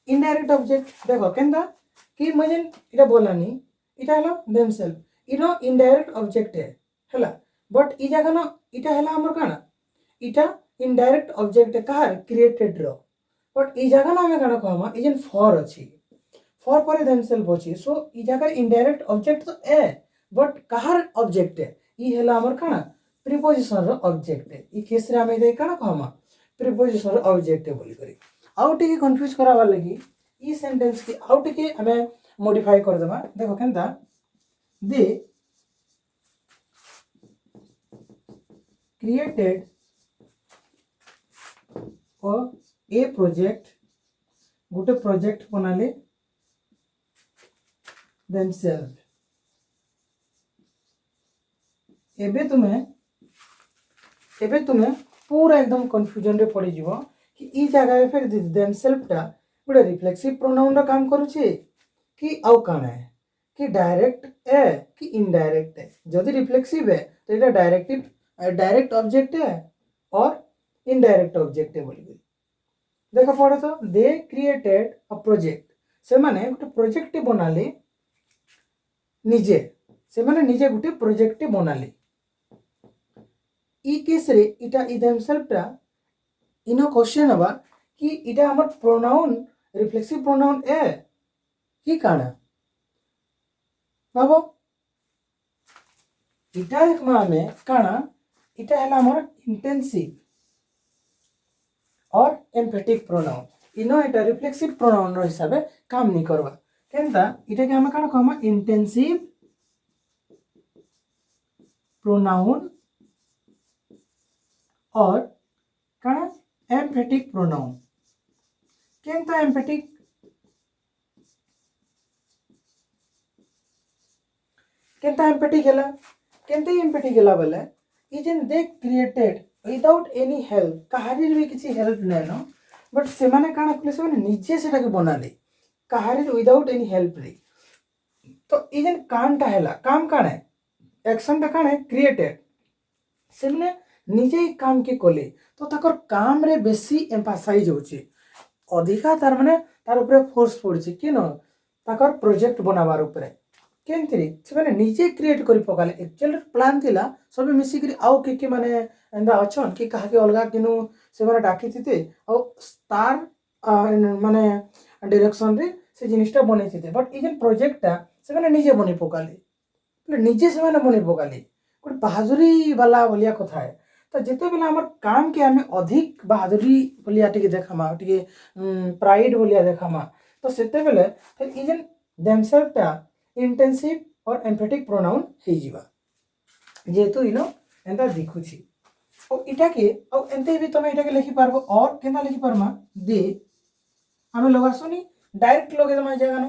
इनडायरेक्ट ऑब्जेक्ट देखो केंदा कि मजन इटा बोलानी इटा हला देमसेल्फ इनो इनडायरेक्ट ऑब्जेक्ट है हला बट ई जगह न इटा हला हमर काना इटा इनडायरेक्ट ऑब्जेक्ट कहार क्रिएटेड रो बट ई जगह ना हमें काना कहमा इजन फॉर अछि फॉर पर देमसेल्फ अछि सो ई जगह इनडायरेक्ट ऑब्जेक्ट तो है बट कहार ऑब्जेक्ट है ई हला हमर काना प्रीपोजिशन रो ऑब्जेक्ट है ई केस रे हमें दे काना कहमा प्रीपोजिशन रो ऑब्जेक्ट है बोली करी आउट के कंफ्यूज करावा लगी ई सेंटेंस के आउट के हमें मॉडिफाई कर देबा देखो केनता दे क्रिएटेड और ए प्रोजेक्ट गोटे प्रोजेक्ट बनाले themselves एबे तुम्हें पूरा एकदम कंफ्यूजन रे पड़ी जीवो कि ई जगह पे फिर themselves टा गोटे रिफ्लेक्सिव प्रोनाउन रा काम करूची कि आउ काना है कि डायरेक्ट है कि इनडायरेक्ट है। जदि रिफ्लेक्सिव है तो ये डायरेक्ट ऑब्जेक्ट है और इनडायरेक्ट ऑब्जेक्ट है बोली देख पड़े तो दे क्रिएटेड अ प्रोजेक्ट से माने गोटे प्रोजेक्ट बनाले निजे से माने निजे गोटे प्रोजेक्ट बनाले ई केस रे इटा इ देमसेल्फ टा इनो क्वेश्चन हवा कि इटा हमर प्रोनाउन रिफ्लेक्सिव प्रोनाउन है कि काना भाबो इटा देखमा हमें काना इटा हला हमर इंटेंसिव और एम्फेटिक प्रोनाउन इनो एटा रिफ्लेक्सिव प्रोनाउन रो हिसाबे काम नहीं करबा केनता इटा के हम काना कहमा इंटेंसिव प्रोनाउन और काना एम्फेटिक प्रोनाउन केनता एम्फेटिक होला बोले ई जेन they created without any help कहारी भी किसी हेल्प नहीं नो बट से माने काना कले से माने निजे सेटा के बनाले कहारी विदाउट एनी हेल्प रे तो ई जेन काम टा हैला काम काना है एक्शन टा काना है क्रिएटेड से माने निजे ही काम के कोले तो ताकर काम रे बेसी एम्फासाइज होची अधिका तार माने तार ऊपर फोर्स पड़ची कि न ताकर प्रोजेक्ट बनाबार ऊपर केनथि से माने निजे क्रिएट करि पकाले एक्चुअली प्लान थिला सब मिसी करी आउ के माने एंदा अछन कि कहा के अलगा किनु से माने डाकी थिते आ स्टार माने डायरेक्शन रे से जिनिसटा बनै थिते बट इजन प्रोजेक्ट ता से माने निजे बनै पकाले निजे से माने बनै पकाले कोन बहादुरी वाला बोलिया कथा है तो जेते बेला हमर काम के हमें अधिक बहादुरी बोलिया टिके देखामा टिके प्राइड बोलिया देखामा तो सेते बेले फिर इजन देमसेल्फ ता इंटेंसिव और एम्फेटिक प्रोनाउन हे जीवा जेतु इनो एंता दिखुची ओ इटा के ओ एंते भी तमे इटा के लिखि पारबो और केना लिखि परमा दे हमें लोगा सुनी डायरेक्ट लोगे तमे जगह नो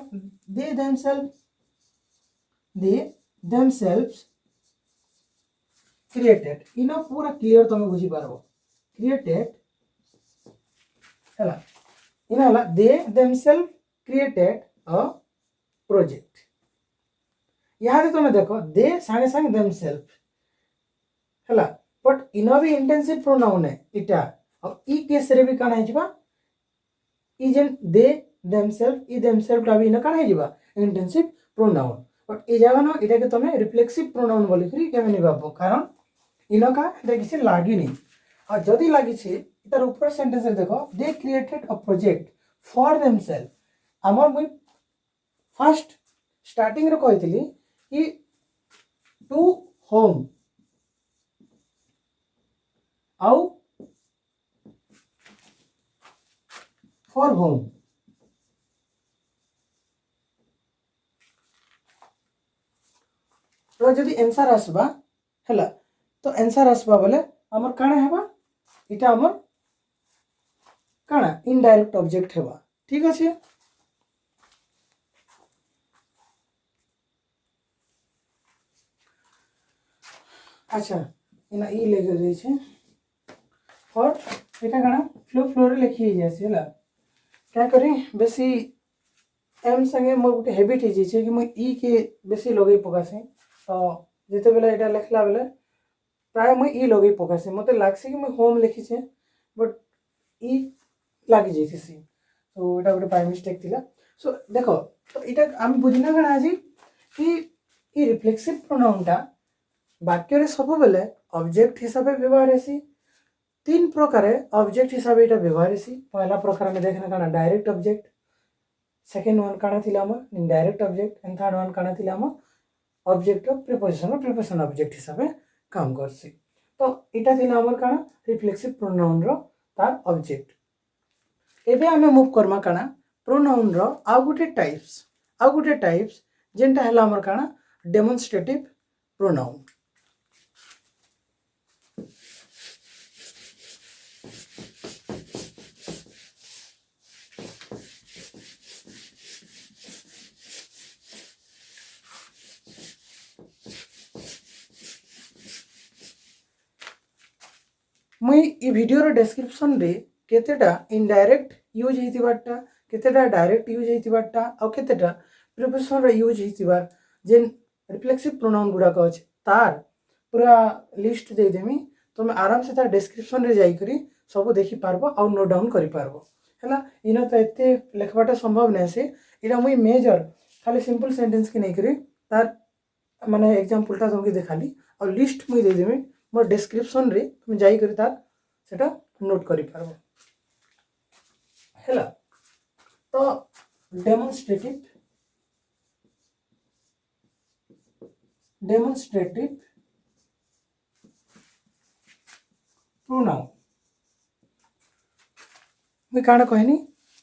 दे देमसेल्व्स क्रिएटेड इनो पूरा क्लियर तमे बुझी पारबो क्रिएटेड हला इना हला they themself created a project यहाँ तुम देखो दे सागे सागे देमसेल्फ हला बट इनो भी इंटेंसिव प्रोनाउन है इटा और ई केस रे भी काना हिजबा ई जेन दे देमसेल्फ टा भी इनो काना हिजबा इंटेंसिव प्रोनाउन बट ई जगह न इटा के तमे रिफ्लेक्सिव प्रोनाउन बोली करी केमे निबाबो कारण इनो का देखिसे लागी नहीं और जदी लागी छे इतार ऊपर सेंटेंस रे देखो they created a project for themself हमर मुई फर्स्ट स्टार्टिंग रे कहितली कि टू होम आउ फॉर होम तो जदि आंसर आसबा हला तो आंसर आसबा बोले हमर काना हेबा इटा हमर काना इनडायरेक्ट ऑब्जेक्ट हेबा ठीक अछि अच्छा इना ई लेके दे छे और एटा काना फ्लो रे लिखि जायसे हला क्या करी बेसी एम संगे मोर गुटे हैबिट हे जे छे कि मैं ई के बेसी लगे पकासे तो जेते बेला एटा लिखला बेले प्राय मैं ई लगे पकासे मते लागसे कि मैं होम लिखि छे बट ई लागी जेतिसी तो एटा गुटे बाय मिस्टेक थिला सो देखो तो एटा हम बुझिना गण आज कि ई रिफ्लेक्सिव प्रोनाउन टा वाक्य रे सब बेले ऑब्जेक्ट हिसाब से व्यवहार हेसी तीन प्रकार ऑब्जेक्ट हिसाब से व्यवहार हेसी पहला प्रकार में देखना काना डायरेक्ट ऑब्जेक्ट सेकंड वन काना थिला हमर indirect object and third one काना थिला हमर ऑब्जेक्ट ऑफ प्रीपोजिशन ऑब्जेक्ट हिसाब से काम करसी तो इटा थिला हमर काना रिफ्लेक्सिव प्रोनाउन रो तार ऑब्जेक्ट एबे हमें मूव करमा काना प्रोनाउन रो आ गुटे टाइप्स जेंटा हला हमर काना डेमोन्स्ट्रेटिव प्रोनाउन मुई ई वीडियो रो डिस्क्रिप्शन रे केतेटा इनडायरेक्ट यूज हेतिबाटा केतेटा डायरेक्ट यूज हेतिबाटा और केतेटा प्रिपोजिशन रे यूज हितिबार जेन रिफ्लेक्सिव प्रोनाउन गुड़ाक अच्छे तार पूरा लिस्ट दे देमी तुम आराम से तार डिस्क्रिप्शन रे जाई करी सब देखि पारबो और नोट डाउन करि पारबो हैला। इना तो एते लिखबाटा संभव नै से इरा मुई मेजर खाली सिंपल सेंटेंस के नै करी तार माने एग्जांपल ता तुमके देखाली और लिस्ट मुई दे देमी मोर डिस्क्रिप्शन रे तुम जाई करी तार सेटा नोट करि पारबो हैला। तो डेमोन्स्ट्रेटिव प्रोनाउन मैं काना कहनी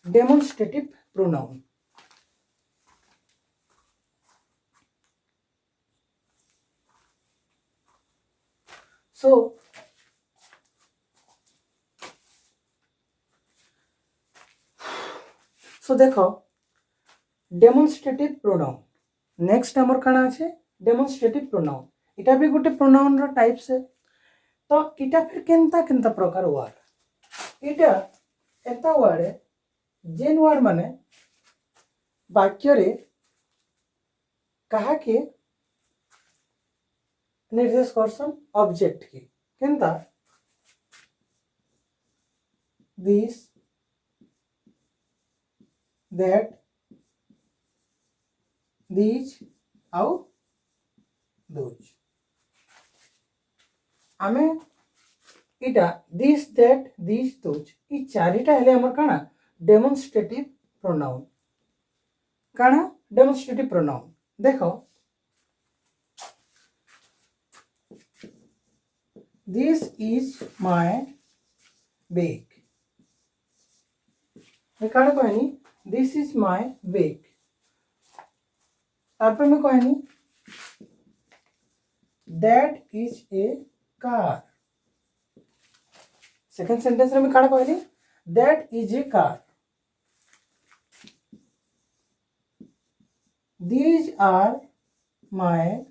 डेमोन्स्ट्रेटिव प्रोनाउन। सो देखो डेमोन्स्ट्रेटिव प्रोनाउन नेक्स्ट हमर काना আছে डेमोन्स्ट्रेटिव प्रोनाउन इटा भी गोटे प्रोनाउन रो टाइप्स है। तो इटा फिर केनता केनता प्रकार वर्ड इटा एता वर्ड है जेन वर्ड माने वाक्य रे कहा के निर्देश करसन ऑब्जेक्ट की केनता दिस दैट दीज आउ दोज आमे इटा दिस दैट दीज दोज ई चारिटा हेले हमर काना डेमोन्स्ट्रेटिव प्रोनाउन काना डेमोन्स्ट्रेटिव प्रोनाउन। देखो दिस इज माय बैग मैं काना कहनी दिस इज माय बैग तारपर मैं कहनी that is a car second sentence रे मैं काना कहनी that is a car these are my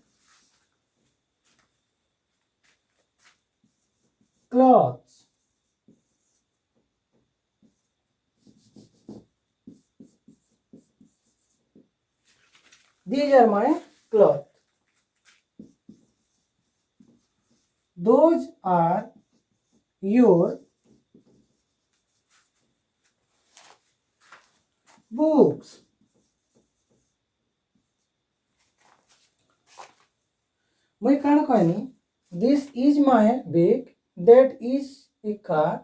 clothes these are my clothes those are your books मैं काना कहनी this is my bag that is a car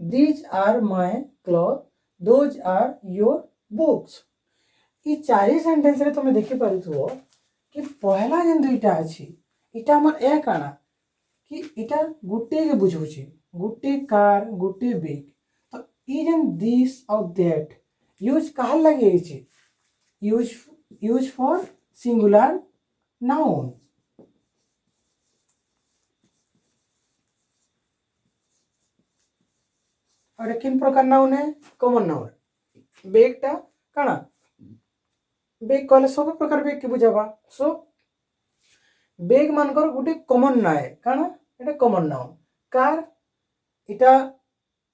these are my cloth those are your books ई चारि sentence रे तुम देखि पारुथो कि पहला जेन दुईटा अछि इटा हमर ए काना कि इटा गुटे के बुझौछि गुटे कार गुटे बैग तो ई जेन दिस और दैट यूज कहा लगे अछि यूज फॉर सिंगुलर नाउन और किन प्रकार नाउन है कॉमन नाउन बैग टा काना बैग कहले सब प्रकार बैग के बुझावा सो बैग मानकर गुटे कॉमन ना है काना एटा कॉमन नाउन कार इटा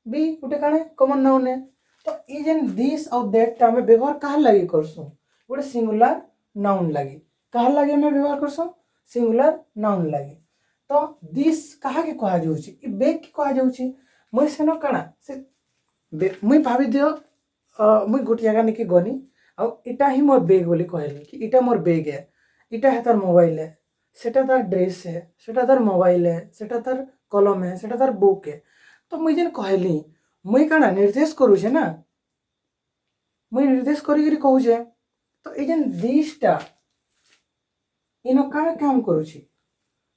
भी गुटे काना कॉमन नाउन है। तो ई जेन दिस और दैट टा में व्यवहार कहा लागि करसु गुटे सिंगुलर नाउन लागि कहा लागि में व्यवहार करसु सिंगुलर नाउन लागि। तो दिस कहा के कहा जाउछि ई बैग के कहा जाउछि मैं सेनो काना से मैं भाभी दियो मैं गोटे जगह निके गनी आ इटा ही मोर बैग बोली कहली कि इटा मोर बैग है इटा है तार मोबाइल है सेटा तार ड्रेस है सेटा तार मोबाइल है सेटा तार कलम है सेटा तार बुक है। तो मुई जेन कहली मुई काना निर्देश करू छे ना मुई निर्देश करी करी कहू छे तो ए जेन दिस टा इनो काना काम करू छी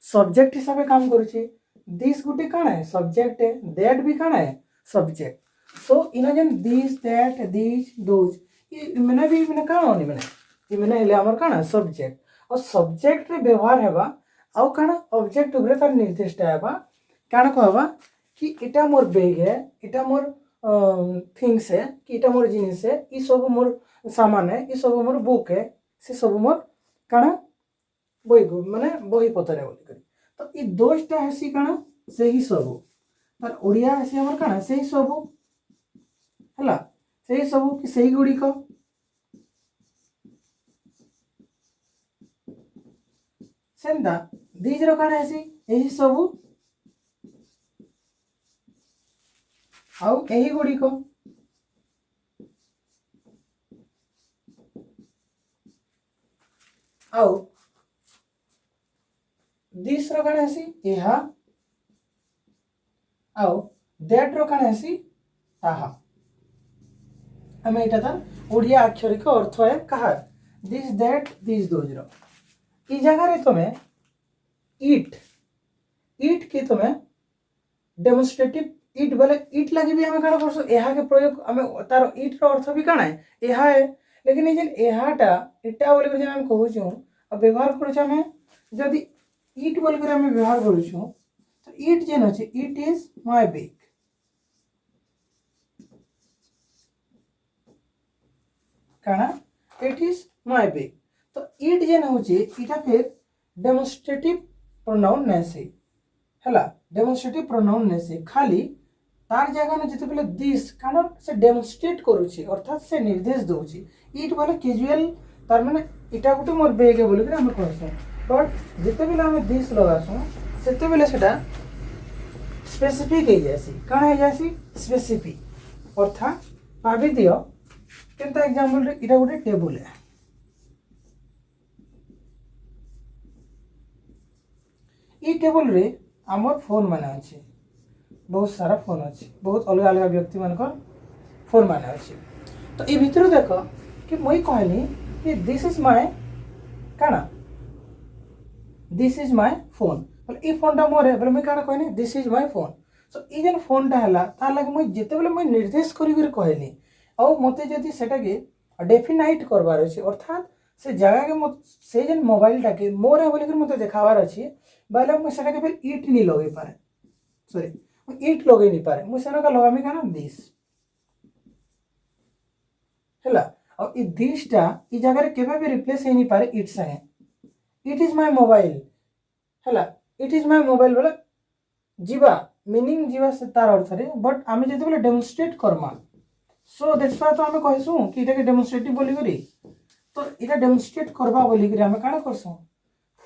सब्जेक्ट हिसाब से काम करू छी दिस गुटे काना है सब्जेक्ट है दैट भी काना है सब्जेक्ट सो इना जेन दिस दैट दीज दोज ये मैंने भी मैंने काना होनी मैंने ये मैंने हेले हमर काना सब्जेक्ट और सब्जेक्ट रे व्यवहार हेबा आउ काना ऑब्जेक्ट उपरे तार निर्देश हेबा काना कहबा कि इटा मोर बैग है इटा मोर थिंग्स है कि इटा मोर जिनिस है ई सब मोर सामान है ई सब मोर बुक है से सब मोर काना बही माने बही पतर बोली करी। तो ई दोषटा हेसी काना सेही सब तार ओडिया हेसी हमर काना सेही सब हला सेही सब कि सेही गुडी को सेंदा दिज रो काण हेसी एही सबु आउ एही गुडी को आउ दिस रो काण हेसी एहा आउ दैट रो काण हेसी ताहा हमें एटा तार ओडिया अक्षरिक अर्थ है कहा दिस दैट दिस दोज रो ई जगह रे तमे ईट ईट के तमे डेमोन्स्ट्रेटिव ईट बोले ईट लगी भी हमें काना करसो एहा के प्रयोग हमें तार ईट रो अर्थ भी काना है एहा है लेकिन ए जेन एहाटा इटा बोले जे हम कहू छु अब व्यवहार करू छु हमें यदि ईट बोल कर हमें व्यवहार करू छु तो ईट जेन अछि इट इज माय बेक काना इट इज माय बेक तो इट जेन होची इटा फिर डेमोन्स्ट्रेटिव प्रोनाउन नेसे हला डेमोन्स्ट्रेटिव प्रोनाउन नेसे खाली तार जगह न जते बेले दिस कारण से डेमोन्स्ट्रेट करूची अर्थात से निर्देश दोची इट बोले कैजुअल तार माने इटा गुटे मोर बेग बोल के हम कहसो बट जते बेले हम दिस लगासो सेते बेले सेटा स्पेसिफिक हे जासी काना हे जासी स्पेसिफिक अर्थात भाबी दियो केनता एग्जांपल रे इटा गुटे टेबल है ई टेबल रे आमर फोन माने अछि बहुत सारा फोन अछि बहुत अलग अलग व्यक्ति मानकर फोन माने अछि तो ए भितर देखो कि मुई कहली कि दिस इज माय काना दिस इज माय फोन बोले ई फोन टा मोरे बोले मुई काना कहनी दिस इज माय फोन सो ई जन फोन टा हला ता लगे मुई जेते बेले मुई निर्देश करी कर कहली और मते जदी सेटा के डेफिनाइट करबार अछि अर्थात से जगह के से जन मोबाइल टा के मोर है बोली कर मते देखावार अछि बाले मुई सेटा के फिर ईट नी लगे पारे सॉरी ईट लगे नी पारे मुई सेना का लगामी काना दिस हला और ई दिस टा ई जगह रे केबे भी रिप्लेस हे नी पारे ईट संगे इट इज माय मोबाइल हला इट इज माय मोबाइल बोले जीवा मीनिंग जीवा से तार अर्थ रे बट आमे जते बोले demonstrate Karma so that's why तो हमें कहसु कि इटा के डेमोन्स्ट्रेटिव बोली करी तो इटा डेमोन्स्ट्रेट करबा बोली करी हमें काना करसु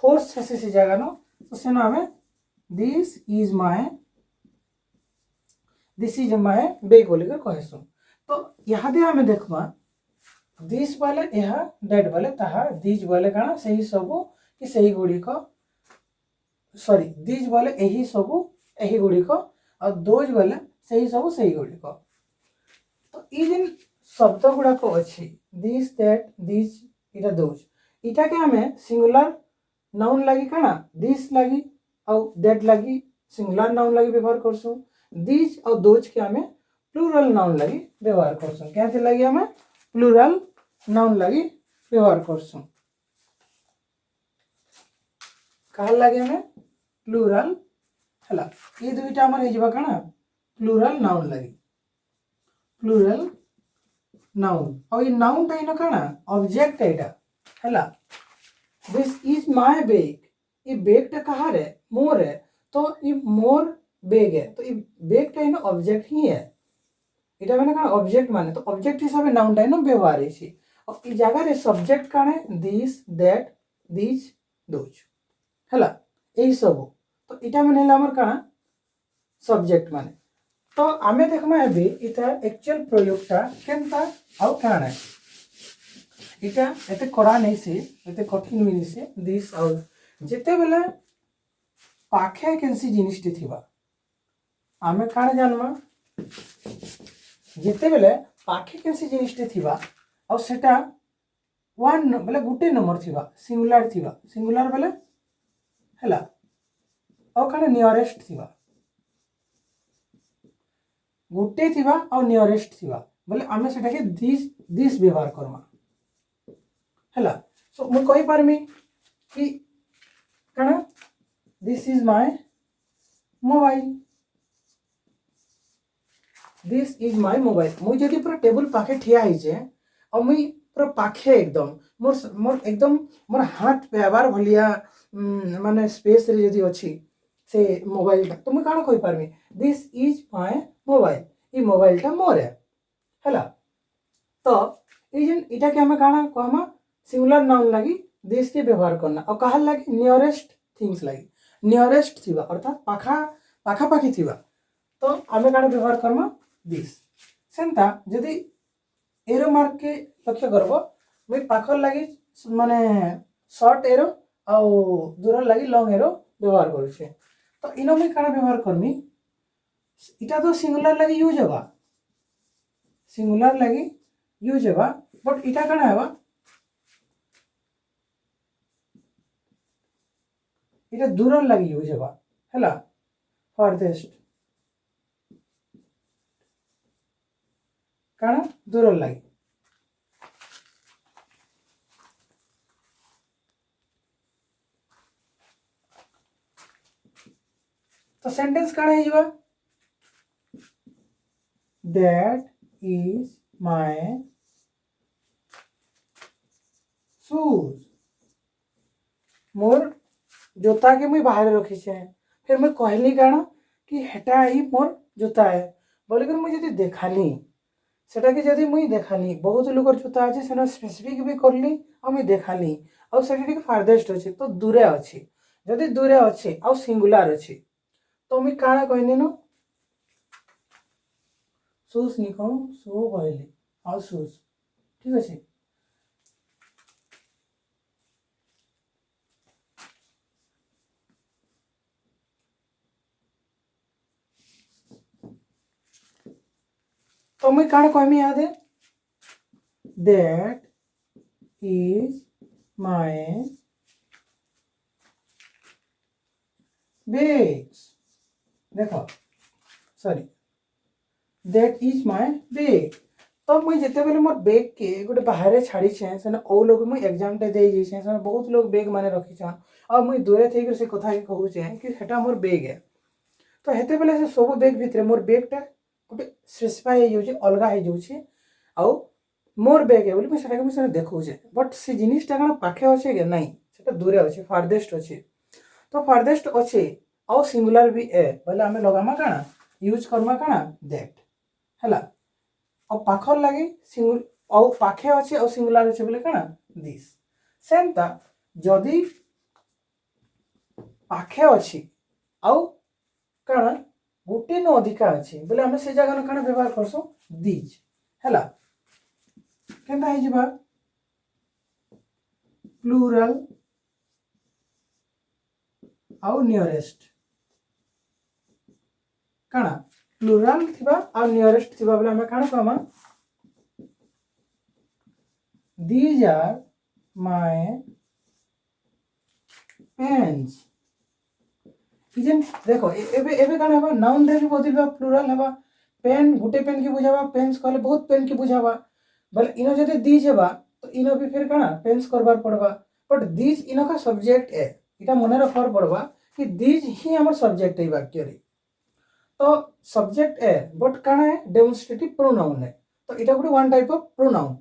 फोर्स हेसे से जगह न तो सेना हमें दिस इज माय बेग बोली कर कहसु तो यहाँ दे हमें देखबा दिस वाले यह दैट वाले ताहा दिज वाले काना सही सबु कि सही गुडी को सॉरी दिज वाले एही सबु एही गुडी को और दोज वाले सही सबु सही गुडी को तो ई जिन शब्द गुडा को अछि दिस दैट दिस इटा दोज इटा के हमें सिंगुलर नाउन लगी काना दिस लगी और दैट लगी सिंगुलर नाउन लगी व्यवहार करसु दिस और दोज के हमें प्लूरल नाउन लगी व्यवहार करसु क्या लगी हमें प्लूरल नाउन लगी व्यवहार करसु कहा लगे हमें प्लूरल हला ये दुईटा हमर हेजबा काना प्लूरल नाउन लगी प्लूरल नाउन और ये नाउन टा इनो काना ऑब्जेक्ट एटा हला दिस इज माय बैग ये बैग टा कहा रे मोर है तो ये मोर बैग है तो ये बैग टा इनो ऑब्जेक्ट ही है इटा माने काना ऑब्जेक्ट माने तो ऑब्जेक्ट हिसाब नाउन टा इनो व्यवहार है और ई जगह रे सब्जेक्ट काने दिस दैट दिस दोज हला एही सब तो इटा माने हला हमर काना सब्जेक्ट माने तो आमे देखमा एबे इता एक्चुअल प्रयोगटा केनता आउ काना इटा एते करा नै से एते कठिन होइनी से दिस आउ जेते बेले पाखे केनसी जिनिसटी थिबा आमे काना जानमा जेते बेले पाखे केनसी जिनिसटी थिबा और सेटा वन बेले गुटे नंबर थिबा सिंगुलर बेले हला और काना नियरेस्ट थिबा गुटे थिबा और नियरेस्ट थिबा बोले आमे सेटा के दिस व्यवहार करमा हला सो मु कहि पारमी कि काना this is my mobile this is my mobile मु जदि पूरा टेबल पाखे ठिया है जे और मुई पूरा पाखे एकदम मोर एकदम मोर हाथ पेबार भलिया माने स्पेस रे जदि अछि से मोबाइल टा तो मु काना कहि पारमी दिस इज माय मोबाइल ई मोबाइल टा मोर है हला तो ई जन इटा के हमें काना कहमा सिंगुलर नाउन लगी दिस के व्यवहार करना और कहा लगे नियरेस्ट थिंग्स लगे नियरेस्ट थिबा अर्थात पाखापाखी थिबा तो आमे काण व्यवहार करमा दिस सेंता जदि एरो मार्क के लक्ष्य करबो मुई पाखर लगी माने शॉर्ट एरो आउ दूर लगी लॉन्ग एरो व्यवहार करूछे तो इनो मुई काण व्यवहार करमी इटा तो सिंगुलर लगी यूज हवा सिंगुलर लगी यूज हवा बट इटा काण हवा इटा दूर लगी यूज हवा हैला फॉरदेस्ट काण दूर लगी तो सेंटेंस काण है जीवा दैट इज माय शूज मोर जोता के मुई बाहर रखी छे फिर मैं कहली काण कि हेटा ही मोर जोता है बोलिकर मुई जदि देखाली सेटा के जदि मुई देखाली बहुत लोकर जोता अछि सेना स्पेसिफिक भी करली आ मुई देखाली आ सेटा के फारदेस्ट अछि तो दूरे अछि जदि दूरे अछि आ सिंगुलर अछि तो मुई काण कहनी न शूज नि कहूँ शू कहली आ शूज ठीक अछि तो मुई काण कहमी यादे दैट इज माय बैग्स देखो sorry that is my bag तो मुई जेते बेले मोर बैग के गोटे बाहर छाड़ी छे सेना ओ लोग मुई एग्जाम टे दे जे छे सेना बहुत लोग बैग माने रखी छन आ मुई दूरे थई के से कथा के कहू छे कि हेटा मोर बैग है तो हेते बेले से सब बैग भितरे मोर बैग टा गोटे स्पेसिफाई हो जाउछे अलगा हो जाउछे आ मोर बैग है बोली मैं सेटा के मैं देखौ छे बट से जिनिसटा कण पाखे अछि के नहीं सेटा दूरे अछि फारदेस्ट अछि तो फारदेस्ट अछि आ सिंगुलर भी है बोले हमें लगामा काना यूज करमा काना दैट हैला और पाखर लगी सिंगुल और पाखे अच्छे और सिंगुलर अच्छे बोले काना दिस सेमता जदि पाखे अच्छी आउ काना गोटे न अधिका अच्छी बोले हमें से जगह काना व्यवहार करसो दिज हैला केनता है जिबा प्लूरल आउ नियरेस्ट काना प्लूरल थिबा आ नियरेस्ट थिबा बोले हमें काना कहमा these are my pens इजन देखो एबे एबे काना हबा नाउन रे भी बदलबा प्लूरल हबा पेन गुटे पेन की बुझावा पेन्स कहले बहुत पेन की बुझावा बोले इनो जदि दीज हेबा तो इनो भी फिर काना पेन्स करबार पड़बा बट दीज इनो का सब्जेक्ट है इटा मने रखबार पड़बा कि दीज ही हमर सब्जेक्ट है वाक्य रे तो सब्जेक्ट है बट काना है डेमोन्स्ट्रेटिव प्रोनाउन है तो इटा गुटे one type of pronoun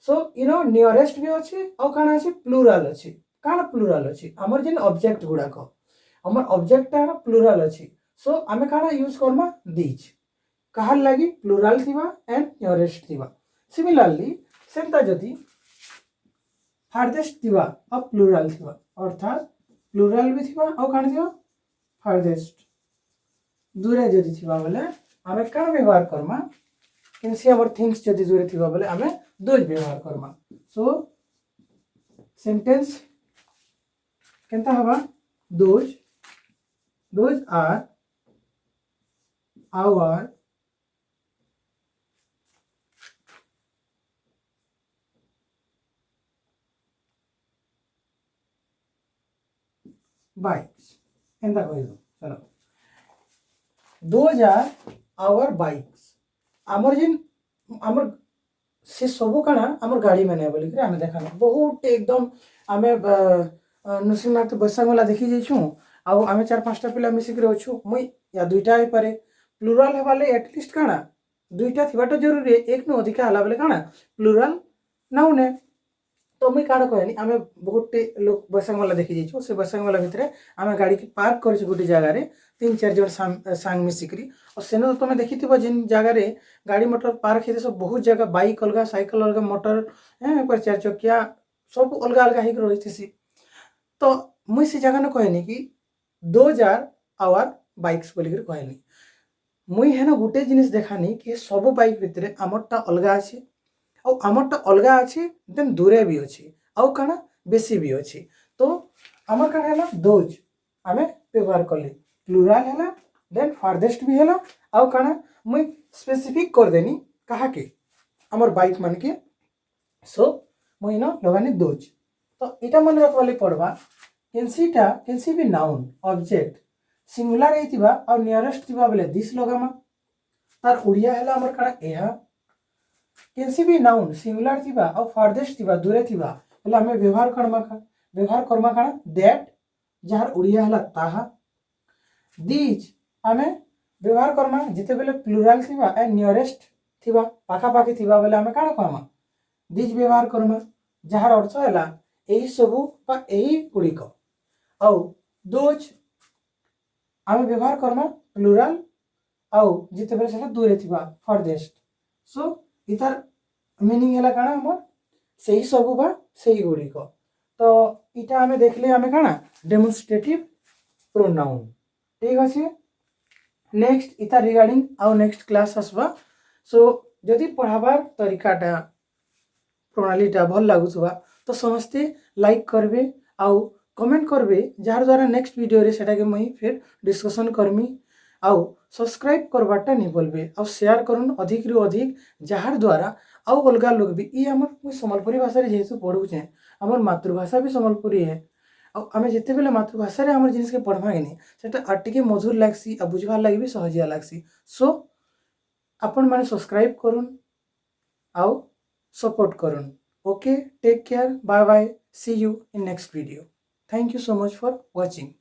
so Eno nearest भी अच्छे और काना अच्छे प्लूरल अच्छे काना प्लूरल अच्छे हमर जेन ऑब्जेक्ट गुड़ाक हमर ऑब्जेक्ट प्लूरल अच्छे सो आमे काना यूज करमा दीज कहार लगी प्लूरल थिबा एंड नियरेस्ट थिबा सिमिलरली सेंता जदि फारदेस्ट थिबा और प्लूरल थिबा अर्थात प्लूरल भी थिबा और काना थिबा फारदेस्ट दूरे जदि थिबा बोले आमे काना व्यवहार करमा किनसी हमर थिंग्स जदि दूरे थिबा बोले आमे दोज व्यवहार करमा सो सेंटेंस केनता हबा दोज आर आवर बाइक्स एंता कहि दो चलो दोज आर आवर बाइक्स हमर जिन हमर से सबू काना हमर गाड़ी में बोली कि आमे देखा बहुत एकदम आमे नृसिंहनाथ बैसांगला देखी जाइछु आ आमे 4-5टा पिला मिसिक रहछु मुई या दुईटा ही पारे प्लूरल हेबाले एटलिस्ट काना दुईटा थिबाटा जरूरी एक न अधिका हला बोले काना प्लूरल नाउन है तो मुई काना कहनी आमे बहुत लोग बैसांगला देखी जाइछु से बैसांगला भितरे आमे गाड़ी के पार्क करछु गोटे जगह रे 3-4 जन सांग मिसिकरी और सेनो तुम देखी जिन जगह गाड़ी मोटर पार्क है सब बहुत जगह बाइक अलग साइकिल अलग मोटर पर 4 चकिया सब अलग अलग ही रही। तो मुई से जगह न कहनी कि 2000 आवर बाइक्स बोलिक कहनी। मुई है ना गोटे जिनिस देखानी कि सब बाइक भितर आमरटा अलग अच्छे आउ आमरटा अलग अच्छे देन दूरे भी अच्छे आउ काना बेसी भी अच्छे। तो आमर काना है दोज आम व्यवहार कले प्लूराल है देन फारदेस्ट भी है आउ काना मुई स्पेसिफिक करदेनी कहा के आमर बाइक मान के। सो मुई न लगानी दोज। तो इटा मन रखवाली पड़वा केनसी भी नाउन ऑब्जेक्ट सिंगुलर होइतिबा और नियरेस्ट थिबा बेले दिस लगामा तार उड़िया हैला हमर काना एहा। केनसी भी नाउन सिंगुलर थिबा और फारदेस्ट थिबा दूरे थिबा बेले हमें व्यवहार करमा काना दैट जहार उड़िया हैला ताहा। दीज हमें व्यवहार करमा जिते बेले प्लुराल थिबा ए नियरेस्ट थिबा पाखा पाखी थिबा बेले हमें काना कहमा दीज व्यवहार करमा जहार अर्थ हैला एही सबु बा एही गुड़िक। आउ दोज आम व्यवहार करमा प्लुराल आउ जिते बेले सेटा दूरे थिबा फारदेस्ट। सो इतार मीनिंग हैला काना हमर सही सबु बा सही गुड़िक। तो इटा आमे देखले आमे काना डेमोन्स्ट्रेटिव प्रोनाउन ठीक अछि। नेक्स्ट इता रिगार्डिंग आउ नेक्स्ट क्लास आसबा। सो जदि पढ़ाबार तरीकाटा प्रणालीटा भल लागुथबा तो समस्ते लाइक करबे आउ कमेंट करबे जार द्वारा नेक्स्ट वीडियो रे सेटा के मुई फिर डिस्कशन करमी। आउ सब्सक्राइब करबाटा नहीं बोलबे आउ शेयर करन अधिक रु अधिक जार द्वारा आउ अलगा लोग भी ई हमर मुई संबलपुरी भाषा रे जेहेतु पढुचे हमर मातृभाषा भी संबलपुरी है। आउ आमे जेते बेले मातृभाषा रे हमर जिनिस के पढ़मा गनी सेटा अटिके मधुर लागसी आ बुझबार लागि भी सहजिया लागसी। सो अपन माने सब्सक्राइब करुन आउ सपोर्ट करुन। Okay, take care, bye bye, see you in next video. Thank you so much for watching.